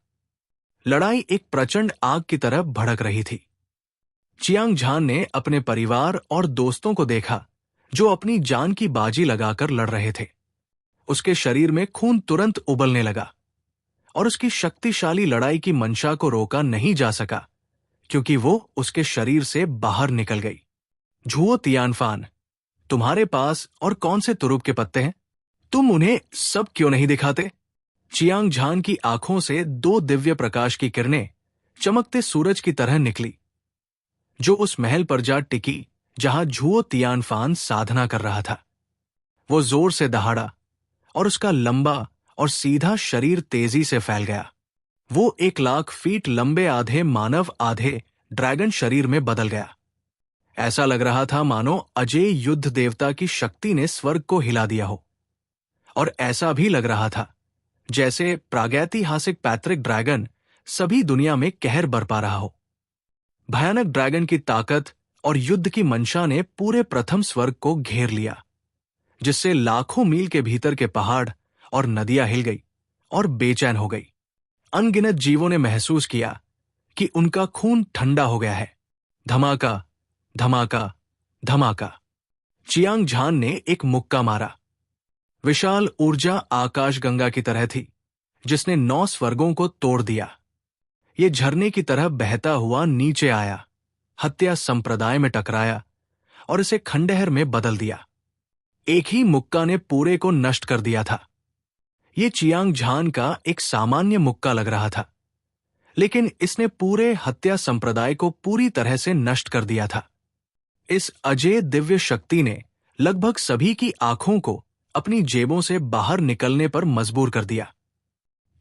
लड़ाई एक प्रचंड आग की तरह भड़क रही थी। चियांग झान ने अपने परिवार और दोस्तों को देखा, जो अपनी जान की बाजी लगाकर लड़ रहे थे। उसके शरीर में खून तुरंत उबलने लगा और उसकी शक्तिशाली लड़ाई की मंशा को रोका नहीं जा सका, क्योंकि वो उसके शरीर से बाहर निकल गई। झुओ तियानफान, तुम्हारे पास और कौन से तुरुप के पत्ते हैं? तुम उन्हें सब क्यों नहीं दिखाते? चियांग झान की आंखों से 2 दिव्य प्रकाश की किरणें चमकते सूरज की तरह निकली, जो उस महल पर जा टिकी जहां झुओ तियानफान साधना कर रहा था। वो जोर से दहाड़ा और उसका लंबा और सीधा शरीर तेजी से फैल गया। वो 1,00,000 फीट लंबे आधे मानव आधे ड्रैगन शरीर में बदल गया। ऐसा लग रहा था मानो अजेय युद्ध देवता की शक्ति ने स्वर्ग को हिला दिया हो। और ऐसा भी लग रहा था जैसे प्रागैतिहासिक पैतृक ड्रैगन सभी दुनिया में कहर बरपा रहा हो। भयानक ड्रैगन की ताकत और युद्ध की मंशा ने पूरे प्रथम स्वर्ग को घेर लिया, जिससे लाखों मील के भीतर के पहाड़ और नदियां हिल गई और बेचैन हो गई। अनगिनत जीवों ने महसूस किया कि उनका खून ठंडा हो गया है। धमाका, धमाका, धमाका। चियांग झान ने एक मुक्का मारा। विशाल ऊर्जा आकाशगंगा की तरह थी, जिसने 9 स्वर्गों को तोड़ दिया। ये झरने की तरह बहता हुआ नीचे आया, हत्या संप्रदाय में टकराया और इसे खंडहर में बदल दिया। एक ही मुक्का ने पूरे को नष्ट कर दिया था। ये चियांग झान का एक सामान्य मुक्का लग रहा था, लेकिन इसने पूरे हत्या संप्रदाय को पूरी तरह से नष्ट कर दिया था। इस अजेय दिव्य शक्ति ने लगभग सभी की आंखों को अपनी जेबों से बाहर निकलने पर मजबूर कर दिया।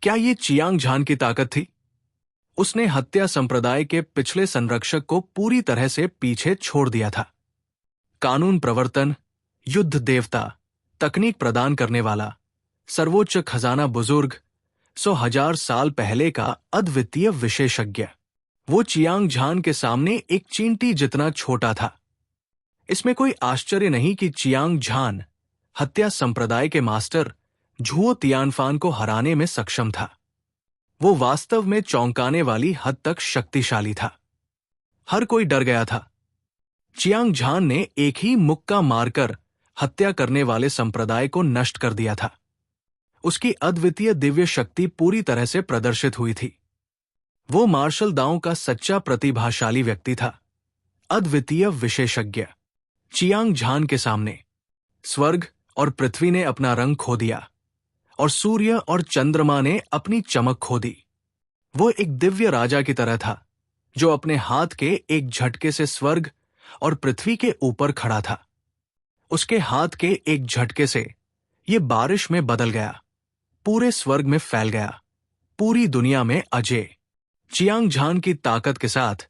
क्या ये चियांग झान की ताकत थी? उसने हत्या संप्रदाय के पिछले संरक्षक को पूरी तरह से पीछे छोड़ दिया था। कानून प्रवर्तन, युद्ध देवता, तकनीक प्रदान करने वाला, सर्वोच्च खजाना बुजुर्ग, 100,000 साल पहले का अद्वितीय विशेषज्ञ, वो चियांग झान के सामने एक चींटी जितना छोटा था। इसमें कोई आश्चर्य नहीं कि चियांग झान हत्या संप्रदाय के मास्टर झुओ तियानफान को हराने में सक्षम था। वो वास्तव में चौंकाने वाली हद तक शक्तिशाली था। हर कोई डर गया था। चियांग झान ने एक ही मुक्का मारकर हत्या करने वाले संप्रदाय को नष्ट कर दिया था। उसकी अद्वितीय दिव्य शक्ति पूरी तरह से प्रदर्शित हुई थी। वो मार्शल दांव का सच्चा प्रतिभाशाली व्यक्ति था, अद्वितीय विशेषज्ञ। चियांग झान के सामने स्वर्ग और पृथ्वी ने अपना रंग खो दिया और सूर्य और चंद्रमा ने अपनी चमक खो दी। वो एक दिव्य राजा की तरह था, जो अपने हाथ के एक झटके से स्वर्ग और पृथ्वी के ऊपर खड़ा था। उसके हाथ के एक झटके से ये बारिश में बदल गया, पूरे स्वर्ग में फैल गया, पूरी दुनिया में अजेय। चियांग झान की ताकत के साथ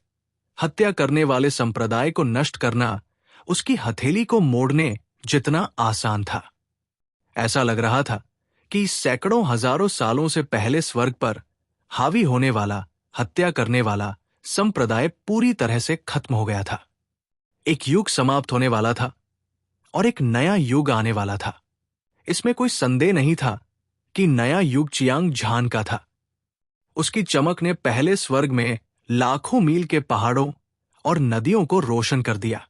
हत्या करने वाले संप्रदाय को नष्ट करना उसकी हथेली को मोड़ने जितना आसान था। ऐसा लग रहा था कि सैकड़ों हजारों सालों से पहले स्वर्ग पर हावी होने वाला, हत्या करने वाला संप्रदाय पूरी तरह से खत्म हो गया था। एक युग समाप्त होने वाला था और एक नया युग आने वाला था। इसमें कोई संदेह नहीं था कि नया युग चियांग झान का था। उसकी चमक ने पहले स्वर्ग में लाखों मील के पहाड़ों और नदियों को रोशन कर दिया।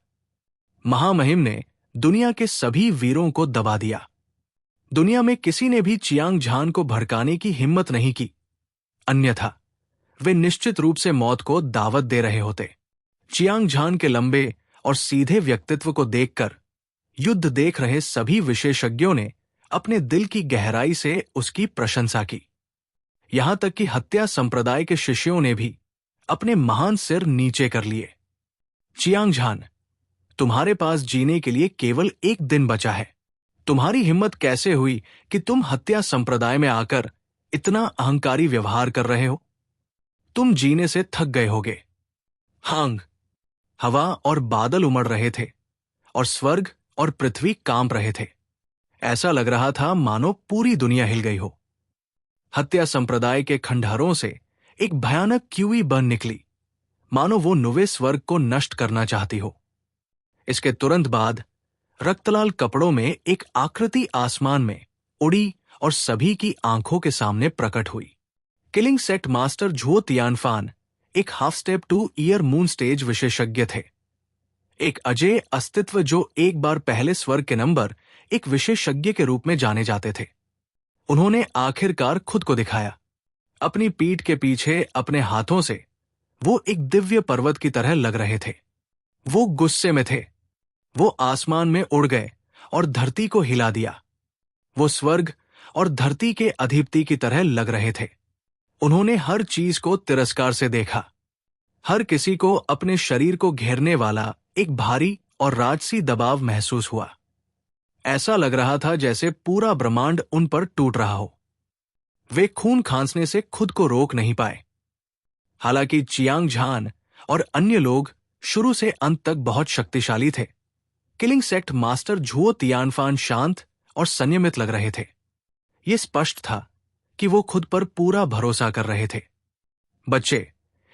महामहिम ने दुनिया के सभी वीरों को दबा दिया। दुनिया में किसी ने भी चियांग झान को भड़काने की हिम्मत नहीं की, अन्यथा वे निश्चित रूप से मौत को दावत दे रहे होते। चियांग झान के लंबे और सीधे व्यक्तित्व को देखकर युद्ध देख रहे सभी विशेषज्ञों ने अपने दिल की गहराई से उसकी प्रशंसा की। यहां तक कि हत्या संप्रदाय के शिष्यों ने भी अपने महान सिर नीचे कर लिए। चियांग झान, तुम्हारे पास जीने के लिए केवल एक दिन बचा है। तुम्हारी हिम्मत कैसे हुई कि तुम हत्या संप्रदाय में आकर इतना अहंकारी व्यवहार कर रहे हो? तुम जीने से थक गए होगे। हांग, हवा और बादल उमड़ रहे थे और स्वर्ग और पृथ्वी कांप रहे थे। ऐसा लग रहा था मानो पूरी दुनिया हिल गई हो। हत्या संप्रदाय के खंडहरों से एक भयानक क्यूई बन निकली, मानो वो नुवे स्वर्ग को नष्ट करना चाहती हो। इसके तुरंत बाद रक्तलाल कपड़ों में एक आकृति आसमान में उड़ी और सभी की आंखों के सामने प्रकट हुई। किलिंग सेट मास्टर झुओ तियानफान एक half step two year moon stage विशेषज्ञ थे। एक अजेय अस्तित्व जो एक बार पहले स्वर्ग के नंबर एक विशेषज्ञ के रूप में जाने जाते थे। उन्होंने आखिरकार खुद को दिखाया। अपनी पीठ के पीछे अपने हाथों से वो एक दिव्य पर्वत की तरह लग रहे थे। वो गुस्से में थे। वो आसमान में उड़ गए और धरती को हिला दिया। वो स्वर्ग और धरती के अधिपति की तरह लग रहे थे। उन्होंने हर चीज को तिरस्कार से देखा। हर किसी को अपने शरीर को घेरने वाला एक भारी और राजसी दबाव महसूस हुआ। ऐसा लग रहा था जैसे पूरा ब्रह्मांड उन पर टूट रहा हो। वे खून खांसने से खुद को रोक नहीं पाए। हालांकि चियांग झान और अन्य लोग शुरू से अंत तक बहुत शक्तिशाली थे, किलिंग सेक्ट मास्टर झुओ तियानफान शांत और संयमित लग रहे थे। यह स्पष्ट था कि वो खुद पर पूरा भरोसा कर रहे थे। बच्चे,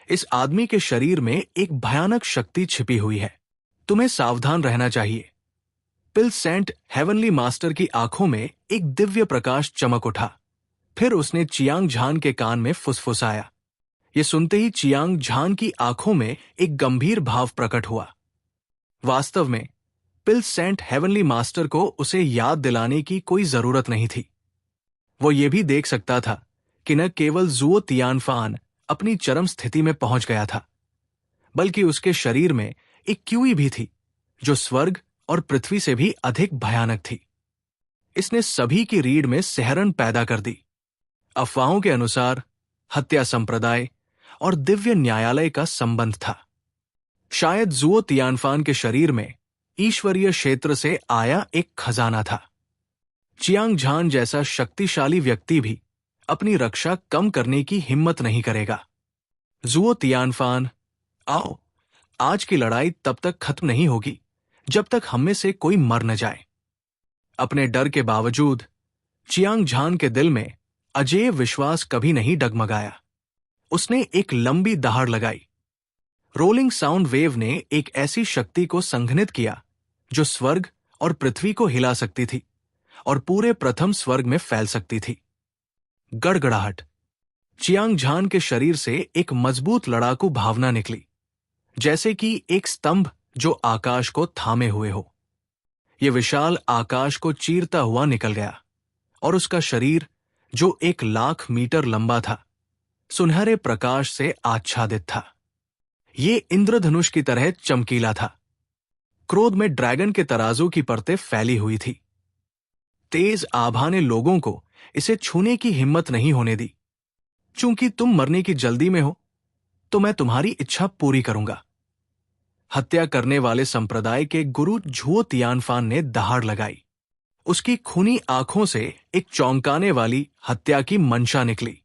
इस आदमी के शरीर में एक भयानक शक्ति छिपी हुई है। तुम्हें सावधान रहना चाहिए। पिल सेंट हेवनली मास्टर की आंखों में एक दिव्य प्रकाश चमक उठा। फिर उसने चियांग झान के कान में फुसफुसाया। ये सुनते ही चियांग झान की आंखों में एक गंभीर भाव प्रकट हुआ। वास्तव में पिल सेंट हेवनली मास्टर को उसे याद दिलाने की कोई जरूरत नहीं थी। वो ये भी देख सकता था कि न केवल जुओ तियानफान अपनी चरम स्थिति में पहुंच गया था, बल्कि उसके शरीर में एक क्यूई भी थी जो स्वर्ग और पृथ्वी से भी अधिक भयानक थी। इसने सभी की रीढ़ में सिहरन पैदा कर दी। अफवाहों के अनुसार हत्या संप्रदाय और दिव्य न्यायालय का संबंध था। शायद जुओ तियानफान के शरीर में ईश्वरीय क्षेत्र से आया एक खजाना था। चियांग झान जैसा शक्तिशाली व्यक्ति भी अपनी रक्षा कम करने की हिम्मत नहीं करेगा। जुओ तियानफान, आओ, आज की लड़ाई तब तक खत्म नहीं होगी जब तक हम में से कोई मर न जाए। अपने डर के बावजूद चियांग झान के दिल में अजेय विश्वास कभी नहीं डगमगाया। उसने एक लंबी दहाड़ लगाई। रोलिंग साउंड वेव ने एक ऐसी शक्ति को संघनित किया जो स्वर्ग और पृथ्वी को हिला सकती थी और पूरे प्रथम स्वर्ग में फैल सकती थी। गड़गड़ाहट। चियांग झान के शरीर से एक मजबूत लड़ाकू भावना निकली, जैसे कि एक स्तंभ जो आकाश को थामे हुए हो। यह विशाल आकाश को चीरता हुआ निकल गया और उसका शरीर, जो 1,00,000 मीटर लंबा था, सुनहरे प्रकाश से आच्छादित था। ये इंद्रधनुष की तरह चमकीला था। क्रोध में ड्रैगन के तराजू की परतें फैली हुई थी। तेज आभा ने लोगों को इसे छूने की हिम्मत नहीं होने दी। चूंकि तुम मरने की जल्दी में हो, तो मैं तुम्हारी इच्छा पूरी करूंगा। हत्या करने वाले संप्रदाय के गुरु झुओ तियानफान ने दहाड़ लगाई। उसकी खूनी आंखों से एक चौंकाने वाली हत्या की मंशा निकली।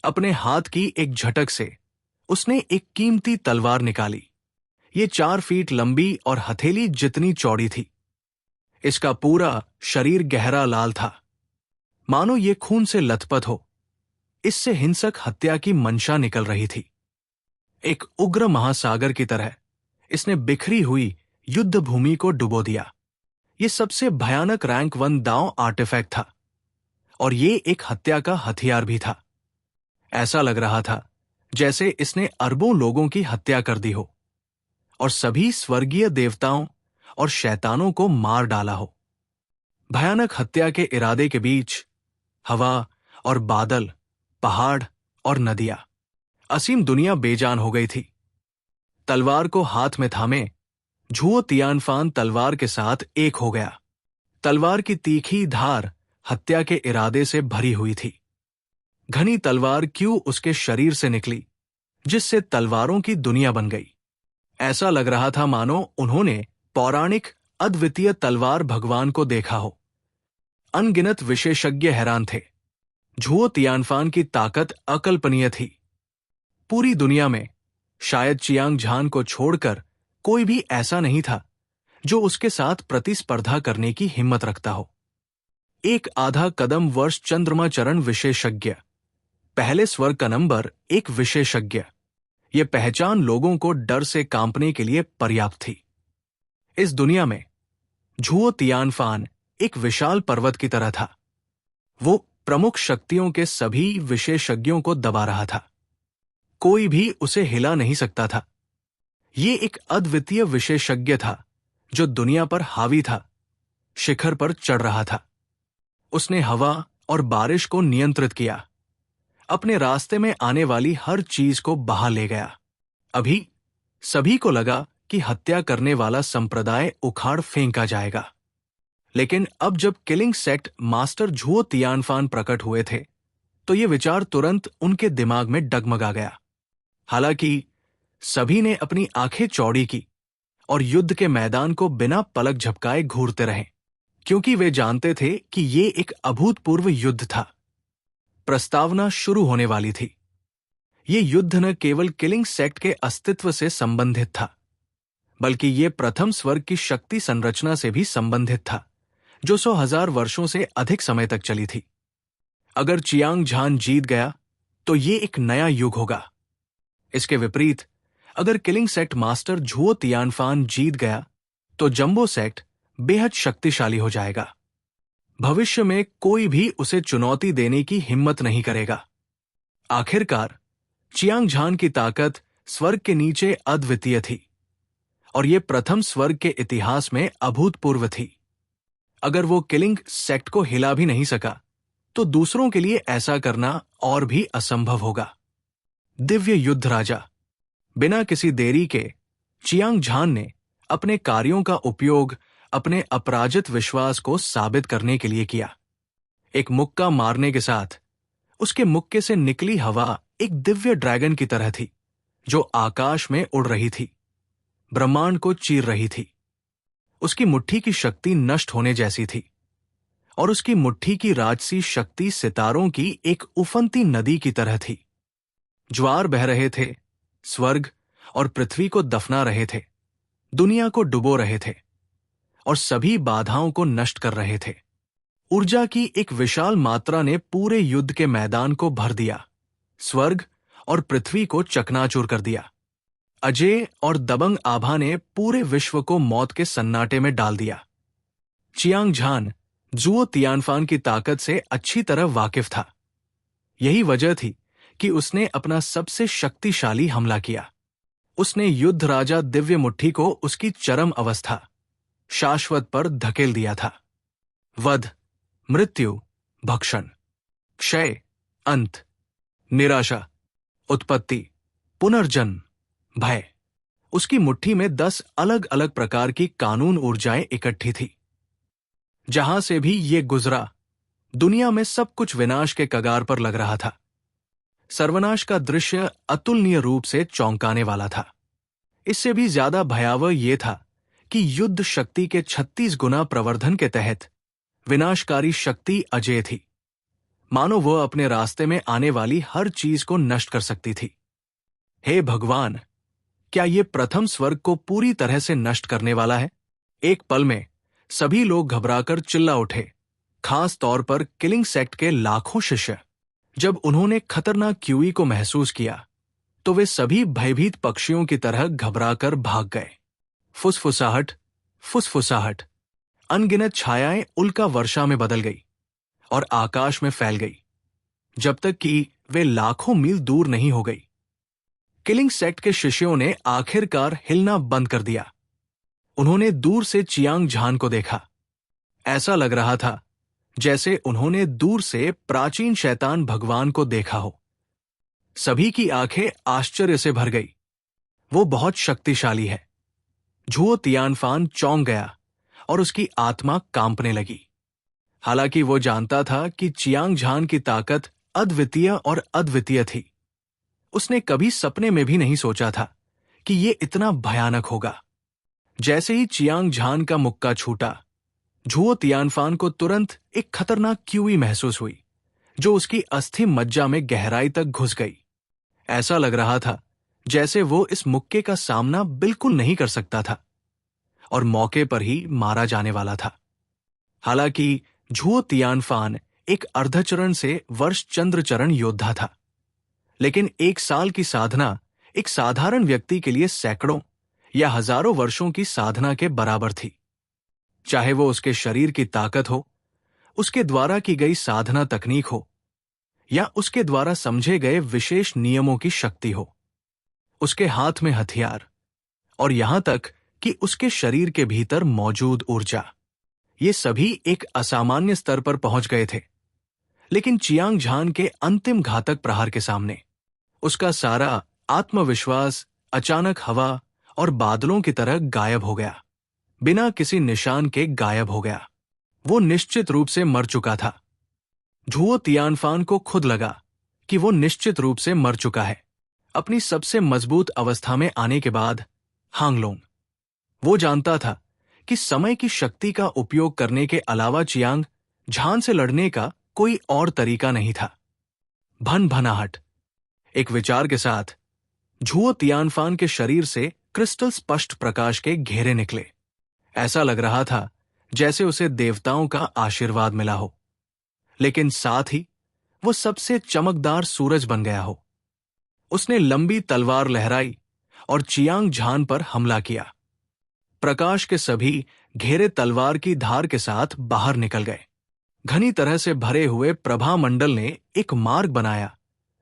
अपने हाथ की एक झटक से उसने एक कीमती तलवार निकाली। ये 4 फीट लंबी और हथेली जितनी चौड़ी थी। इसका पूरा शरीर गहरा लाल था, मानो ये खून से लथपथ हो। इससे हिंसक हत्या की मंशा निकल रही थी। एक उग्र महासागर की तरह इसने बिखरी हुई युद्ध भूमि को डुबो दिया। यह सबसे भयानक रैंक 1 दांव आर्टिफैक्ट था और ये एक हत्या का हथियार भी था। ऐसा लग रहा था जैसे इसने अरबों लोगों की हत्या कर दी हो और सभी स्वर्गीय देवताओं और शैतानों को मार डाला हो। भयानक हत्या के इरादे के बीच हवा और बादल, पहाड़ और नदियां, असीम दुनिया बेजान हो गई थी। तलवार को हाथ में थामे झुओ तियानफान तलवार के साथ एक हो गया। तलवार की तीखी धार हत्या के इरादे से भरी हुई थी। घनी तलवार क्यों उसके शरीर से निकली, जिससे तलवारों की दुनिया बन गई। ऐसा लग रहा था मानो उन्होंने पौराणिक अद्वितीय तलवार भगवान को देखा हो। अनगिनत विशेषज्ञ हैरान थे। झुओ तियानफान की ताकत अकल्पनीय थी। पूरी दुनिया में शायद चियांग झान को छोड़कर कोई भी ऐसा नहीं था जो उसके साथ प्रतिस्पर्धा करने की हिम्मत रखता हो। एक आधा कदम वर्ष चंद्रमा चरण विशेषज्ञ, पहले स्वर्ग का नंबर 1 विशेषज्ञ, यह पहचान लोगों को डर से कांपने के लिए पर्याप्त थी। इस दुनिया में झुओ तियानफान एक विशाल पर्वत की तरह था। वो प्रमुख शक्तियों के सभी विशेषज्ञों को दबा रहा था। कोई भी उसे हिला नहीं सकता था। ये एक अद्वितीय विशेषज्ञ था जो दुनिया पर हावी था, शिखर पर चढ़ रहा था। उसने हवा और बारिश को नियंत्रित किया, अपने रास्ते में आने वाली हर चीज को बहा ले गया। अभी सभी को लगा कि हत्या करने वाला संप्रदाय उखाड़ फेंका जाएगा। लेकिन अब जब किलिंग सेक्ट मास्टर झुओ तियानफान प्रकट हुए थे, तो ये विचार तुरंत उनके दिमाग में डगमगा गया। हालांकि सभी ने अपनी आंखें चौड़ी की और युद्ध के मैदान को बिना पलक झपकाए घूरते रहे, क्योंकि वे जानते थे कि ये एक अभूतपूर्व युद्ध था। प्रस्तावना शुरू होने वाली थी। ये युद्ध न केवल किलिंग सेक्ट के अस्तित्व से संबंधित था, बल्कि ये प्रथम स्वर्ग की शक्ति संरचना से भी संबंधित था, जो 100,000 वर्षों से अधिक समय तक चली थी। अगर चियांग झान जीत गया तो ये एक नया युग होगा। इसके विपरीत, अगर किलिंग सेक्ट मास्टर झुओ तियानफान जीत गया तो जंबो सेक्ट बेहद शक्तिशाली हो जाएगा। भविष्य में कोई भी उसे चुनौती देने की हिम्मत नहीं करेगा। आखिरकार चियांग झान की ताकत स्वर्ग के नीचे अद्वितीय थी और ये प्रथम स्वर्ग के इतिहास में अभूतपूर्व थी। अगर वो किलिंग सेक्ट को हिला भी नहीं सका, तो दूसरों के लिए ऐसा करना और भी असंभव होगा। दिव्य युद्ध राजा। बिना किसी देरी के चियांग झान ने अपने कार्यों का उपयोग अपने अपराजित विश्वास को साबित करने के लिए किया। एक मुक्का मारने के साथ उसके मुक्के से निकली हवा एक दिव्य ड्रैगन की तरह थी, जो आकाश में उड़ रही थी, ब्रह्मांड को चीर रही थी। उसकी मुट्ठी की शक्ति नष्ट होने जैसी थी, और उसकी मुट्ठी की राजसी शक्ति सितारों की एक उफनती नदी की तरह थी। ज्वार बह रहे थे, स्वर्ग और पृथ्वी को दफना रहे थे, दुनिया को डुबो रहे थे और सभी बाधाओं को नष्ट कर रहे थे। ऊर्जा की एक विशाल मात्रा ने पूरे युद्ध के मैदान को भर दिया, स्वर्ग और पृथ्वी को चकनाचूर कर दिया। अजेय और दबंग आभा ने पूरे विश्व को मौत के सन्नाटे में डाल दिया। चियांग झान जुओ तियानफान की ताकत से अच्छी तरह वाकिफ था। यही वजह थी कि उसने अपना सबसे शक्तिशाली हमला किया। उसने युद्ध राजा दिव्य मुट्ठी को उसकी चरम अवस्था, शाश्वत पर धकेल दिया था। वध, मृत्यु, भक्षण, क्षय, अंत, निराशा, उत्पत्ति, पुनर्जन्म, भय। उसकी मुट्ठी में 10 अलग अलग प्रकार की कानून ऊर्जाएं इकट्ठी थी। जहां से भी ये गुजरा, दुनिया में सब कुछ विनाश के कगार पर लग रहा था। सर्वनाश का दृश्य अतुलनीय रूप से चौंकाने वाला था। इससे भी ज्यादा भयावह यह था कि युद्ध शक्ति के 36 गुना प्रवर्धन के तहत विनाशकारी शक्ति अजेय थी। मानो वह अपने रास्ते में आने वाली हर चीज को नष्ट कर सकती थी। हे भगवान, क्या यह प्रथम स्वर्ग को पूरी तरह से नष्ट करने वाला है? एक पल में सभी लोग घबराकर चिल्ला उठे, खास तौर पर किलिंग सेक्ट के लाखों शिष्य। जब उन्होंने खतरनाक क्यूई को महसूस किया, तो वे सभी भयभीत पक्षियों की तरह घबराकर भाग गए। फुसफुसाहट, फुसफुसाहट, अनगिनत छायाएं उल्का वर्षा में बदल गई और आकाश में फैल गई, जब तक कि वे लाखों मील दूर नहीं हो गई। किलिंग सेक्ट के शिष्यों ने आखिरकार हिलना बंद कर दिया। उन्होंने दूर से चियांग झान को देखा। ऐसा लग रहा था जैसे उन्होंने दूर से प्राचीन शैतान भगवान को देखा हो। सभी की आंखें आश्चर्य से भर गई। वो बहुत शक्तिशाली है। झुओ तियानफान चौंक गया और उसकी आत्मा कांपने लगी। हालांकि वो जानता था कि चियांग झान की ताकत अद्वितीय और अद्वितीय थी। उसने कभी सपने में भी नहीं सोचा था कि ये इतना भयानक होगा। जैसे ही चियांग झान का मुक्का छूटा, झुओ तियानफान को तुरंत एक खतरनाक क्यूई महसूस हुई, जो उसकी अस्थि मज्जा में गहराई तक घुस गई। ऐसा लग रहा था जैसे वो इस मुक्के का सामना बिल्कुल नहीं कर सकता था और मौके पर ही मारा जाने वाला था। हालांकि झुओ तियानफान एक अर्धचरण से वर्ष चंद्रचरण योद्धा था, लेकिन 1 साल की साधना एक साधारण व्यक्ति के लिए सैकड़ों या हजारों वर्षों की साधना के बराबर थी। चाहे वो उसके शरीर की ताकत हो, उसके द्वारा की गई साधना तकनीक हो, या उसके द्वारा समझे गए विशेष नियमों की शक्ति हो, उसके हाथ में हथियार, और यहां तक कि उसके शरीर के भीतर मौजूद ऊर्जा, ये सभी एक असामान्य स्तर पर पहुंच गए थे। लेकिन चियांग झान के अंतिम घातक प्रहार के सामने उसका सारा आत्मविश्वास अचानक हवा और बादलों की तरह गायब हो गया, बिना किसी निशान के गायब हो गया। वो निश्चित रूप से मर चुका था। झुओ तियानफान को खुद लगा कि वो निश्चित रूप से मर चुका है। अपनी सबसे मजबूत अवस्था में आने के बाद हांगलोंग, वो जानता था कि समय की शक्ति का उपयोग करने के अलावा चियांग झान से लड़ने का कोई और तरीका नहीं था। भन-भनाहट, एक विचार के साथ झुओ तियानफान के शरीर से क्रिस्टल स्पष्ट प्रकाश के घेरे निकले। ऐसा लग रहा था जैसे उसे देवताओं का आशीर्वाद मिला हो, लेकिन साथ ही वो सबसे चमकदार सूरज बन गया हो। उसने लंबी तलवार लहराई और चियांग झान पर हमला किया। प्रकाश के सभी घेरे तलवार की धार के साथ बाहर निकल गए। घनी तरह से भरे हुए प्रभा मंडल ने एक मार्ग बनाया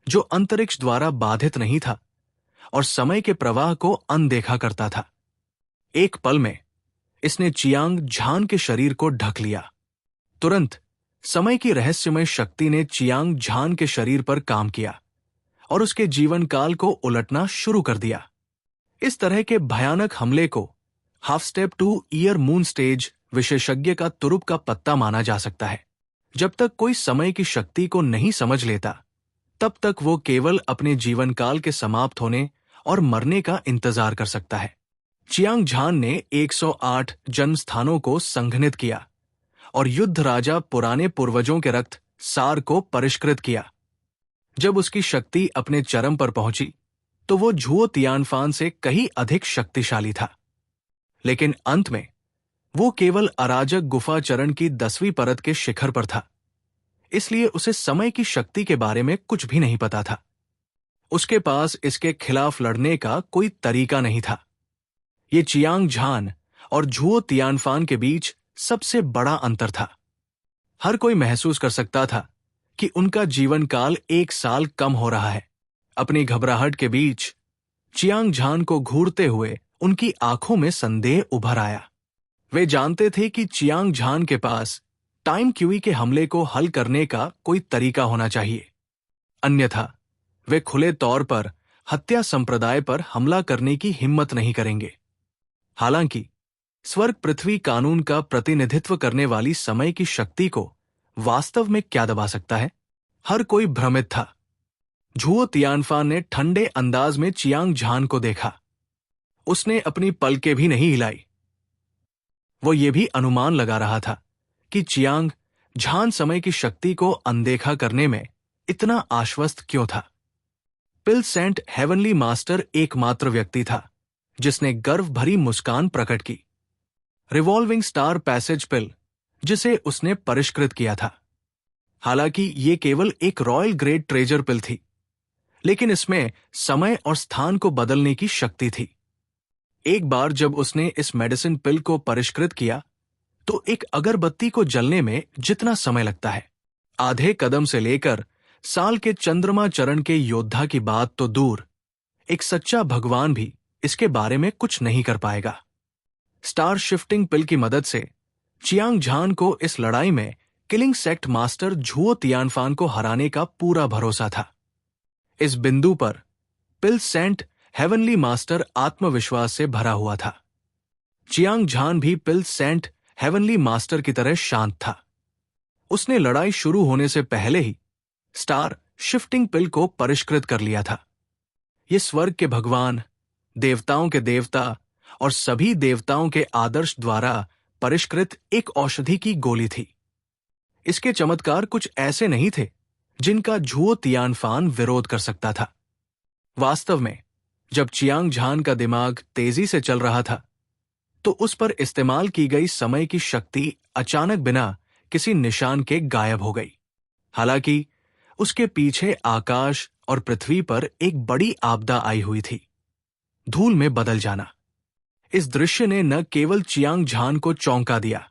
जो अंतरिक्ष द्वारा बाधित नहीं था और समय के प्रवाह को अनदेखा करता था। एक पल में इसने चियांग झान के शरीर को ढक लिया। तुरंत समय की रहस्यमय शक्ति ने चियांग झान के शरीर पर काम किया और उसके जीवन काल को उलटना शुरू कर दिया। इस तरह के भयानक हमले को half step two year moon stage विशेषज्ञ का तुरुप का पत्ता माना जा सकता है। जब तक कोई समय की शक्ति को नहीं समझ लेता, तब तक वो केवल अपने जीवन काल के समाप्त होने और मरने का इंतजार कर सकता है। चियांग झान ने 108 जन्म स्थानों को संघनित किया और युद्ध राजा पुराने पूर्वजों के रक्त सार को परिष्कृत किया। जब उसकी शक्ति अपने चरम पर पहुंची, तो वो झुओ तियानफान से कहीं अधिक शक्तिशाली था। लेकिन अंत में वो केवल अराजक गुफा चरण की 10वीं परत के शिखर पर था, इसलिए उसे समय की शक्ति के बारे में कुछ भी नहीं पता था। उसके पास इसके खिलाफ लड़ने का कोई तरीका नहीं था। ये चियांग झान और झुओ तियानफान के बीच सबसे बड़ा अंतर था। हर कोई महसूस कर सकता था कि उनका जीवन काल 1 साल कम हो रहा है। अपनी घबराहट के बीच चियांग झान को घूरते हुए उनकी आंखों में संदेह उभर आया। वे जानते थे कि चियांग झान के पास टाइम क्यूई के हमले को हल करने का कोई तरीका होना चाहिए, अन्यथा वे खुले तौर पर हत्या संप्रदाय पर हमला करने की हिम्मत नहीं करेंगे। हालांकि स्वर्ग पृथ्वी कानून का प्रतिनिधित्व करने वाली समय की शक्ति को वास्तव में क्या दबा सकता है, हर कोई भ्रमित था। झुओ तियानफान ने ठंडे अंदाज में चियांग झान को देखा। उसने अपनी पलकें भी नहीं हिलाई। वो ये भी अनुमान लगा रहा था कि चियांग झान समय की शक्ति को अनदेखा करने में इतना आश्वस्त क्यों था। पिल सेंट हेवनली मास्टर एकमात्र व्यक्ति था जिसने गर्व भरी मुस्कान प्रकट की। रिवॉल्विंग स्टार पैसेज पिल, जिसे उसने परिष्कृत किया था। हालांकि ये केवल एक रॉयल ग्रेड ट्रेजर पिल थी, लेकिन इसमें समय और स्थान को बदलने की शक्ति थी। एक बार जब उसने इस मेडिसिन पिल को परिष्कृत किया, तो एक अगरबत्ती को जलने में जितना समय लगता है, आधे कदम से लेकर साल के चंद्रमा चरण के योद्धा की बात तो दूर, एक सच्चा भगवान भी इसके बारे में कुछ नहीं कर पाएगा। स्टार शिफ्टिंग पिल की मदद से चियांग झान को इस लड़ाई में किलिंग सेक्ट मास्टर झुओ तियानफान को हराने का पूरा भरोसा था। इस बिंदु पर पिल सेंट हेवनली मास्टर आत्मविश्वास से भरा हुआ था। चियांग झान भी पिल सेंट हेवनली मास्टर की तरह शांत था। उसने लड़ाई शुरू होने से पहले ही स्टार शिफ्टिंग पिल को परिष्कृत कर लिया था। ये स्वर्ग के भगवान, देवताओं के देवता और सभी देवताओं के आदर्श द्वारा परिष्कृत एक औषधि की गोली थी। इसके चमत्कार कुछ ऐसे नहीं थे जिनका झुओ तियानफान विरोध कर सकता था। वास्तव में जब चियांग झान का दिमाग तेजी से चल रहा था, तो उस पर इस्तेमाल की गई समय की शक्ति अचानक बिना किसी निशान के गायब हो गई। हालांकि उसके पीछे आकाश और पृथ्वी पर एक बड़ी आपदा आई हुई थी, धूल में बदल जाना। इस दृश्य ने न केवल चियांग झान को चौंका दिया,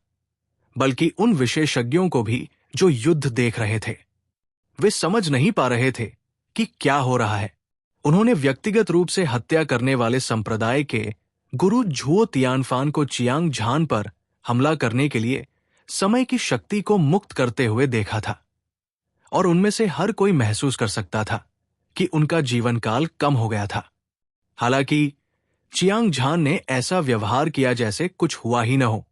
बल्कि उन विशेषज्ञों को भी जो युद्ध देख रहे थे। वे समझ नहीं पा रहे थे कि क्या हो रहा है। उन्होंने व्यक्तिगत रूप से हत्या करने वाले संप्रदाय के गुरु झुओ तियानफान को चियांग झान पर हमला करने के लिए समय की शक्ति को मुक्त करते हुए देखा था, और उनमें से हर कोई महसूस कर सकता था कि उनका जीवन काल कम हो गया था। हालांकि चियांग झान ने ऐसा व्यवहार किया जैसे कुछ हुआ ही न हो,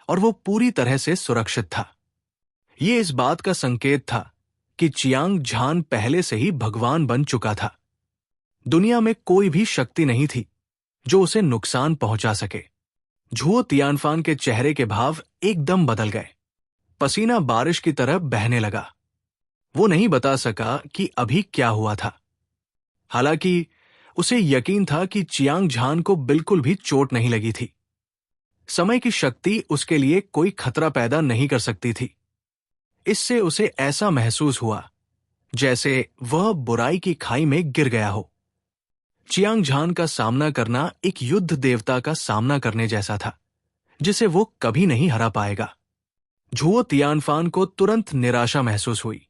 और वो पूरी तरह से सुरक्षित था। ये इस बात का संकेत था कि चियांग झान पहले से ही भगवान बन चुका था। दुनिया में कोई भी शक्ति नहीं थी जो उसे नुकसान पहुंचा सके। झुओ तियानफान के चेहरे के भाव एकदम बदल गए। पसीना बारिश की तरह बहने लगा। वो नहीं बता सका कि अभी क्या हुआ था। हालांकि उसे यकीन था कि चियांग झान को बिल्कुल भी चोट नहीं लगी थी। समय की शक्ति उसके लिए कोई खतरा पैदा नहीं कर सकती थी। इससे उसे ऐसा महसूस हुआ जैसे वह बुराई की खाई में गिर गया हो। चियांग झान का सामना करना एक युद्ध देवता का सामना करने जैसा था, जिसे वो कभी नहीं हरा पाएगा। झुओ तियानफान को तुरंत निराशा महसूस हुई।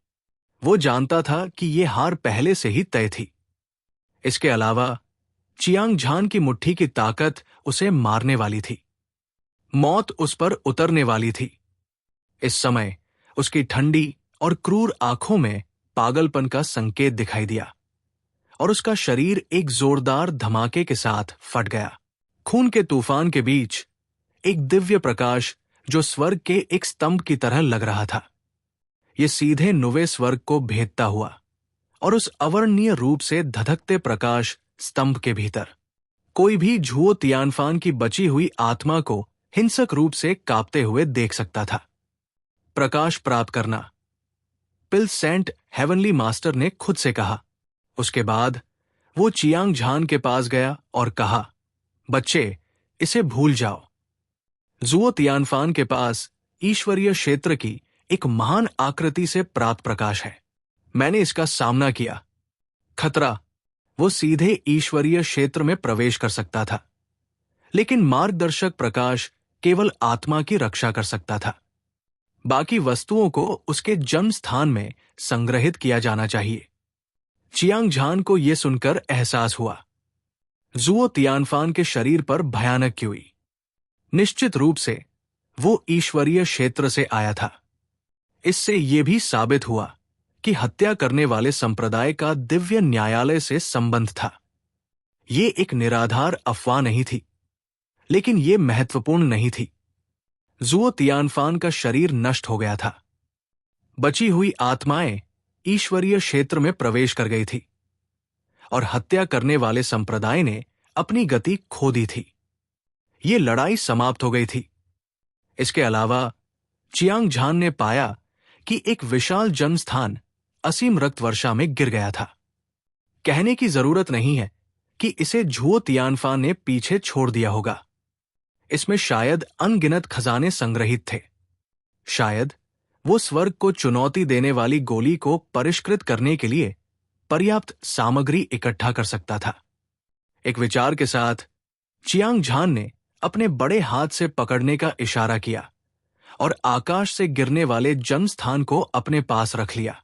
वो जानता था कि ये हार पहले से ही तय थी। इसके अलावा चियांग झान की मुट्ठी की ताकत उसे मारने वाली थी। मौत उस पर उतरने वाली थी। इस समय उसकी ठंडी और क्रूर आंखों में पागलपन का संकेत दिखाई दिया और उसका शरीर एक जोरदार धमाके के साथ फट गया। खून के तूफान के बीच एक दिव्य प्रकाश जो स्वर्ग के एक स्तंभ की तरह लग रहा था, ये सीधे नुवे स्वर्ग को भेदता हुआ और उस अवर्णनीय रूप से धधकते प्रकाश स्तंभ के भीतर कोई भी झुओ तियानफान की बची हुई आत्मा को हिंसक रूप से कांपते हुए देख सकता था। प्रकाश प्राप्त करना, पिल सेंट हेवनली मास्टर ने खुद से कहा। उसके बाद वो चियांग झान के पास गया और कहा, बच्चे, इसे भूल जाओ। जुओ तियानफान के पास ईश्वरीय क्षेत्र की एक महान आकृति से प्राप्त प्रकाश है। मैंने इसका सामना किया। खतरा, वो सीधे ईश्वरीय क्षेत्र में प्रवेश कर सकता था, लेकिन मार्गदर्शक प्रकाश केवल आत्मा की रक्षा कर सकता था। बाकी वस्तुओं को उसके जन्म स्थान में संग्रहित किया जाना चाहिए। चियांग झान को यह सुनकर एहसास हुआ, जुओ तियानफान के शरीर पर भयानक की हुई। निश्चित रूप से वो ईश्वरीय क्षेत्र से आया था। इससे यह भी साबित हुआ कि हत्या करने वाले संप्रदाय का दिव्य न्यायालय से संबंध था। ये एक निराधार अफवाह नहीं थी, लेकिन यह महत्वपूर्ण नहीं थी। जुओ तियानफान का शरीर नष्ट हो गया था। बची हुई आत्माएं ईश्वरीय क्षेत्र में प्रवेश कर गई थी और हत्या करने वाले संप्रदाय ने अपनी गति खो दी थी। ये लड़ाई समाप्त हो गई थी। इसके अलावा चियांग झान ने पाया कि एक विशाल जन्मस्थान असीम रक्त वर्षा में गिर गया था। कहने की जरूरत नहीं है कि इसे झुओ तियानफान ने पीछे छोड़ दिया होगा। इसमें शायद अनगिनत खजाने संग्रहित थे। शायद वो स्वर्ग को चुनौती देने वाली गोली को परिष्कृत करने के लिए पर्याप्त सामग्री इकट्ठा कर सकता था। एक विचार के साथ चियांग झान ने अपने बड़े हाथ से पकड़ने का इशारा किया और आकाश से गिरने वाले जन्मस्थान को अपने पास रख लिया।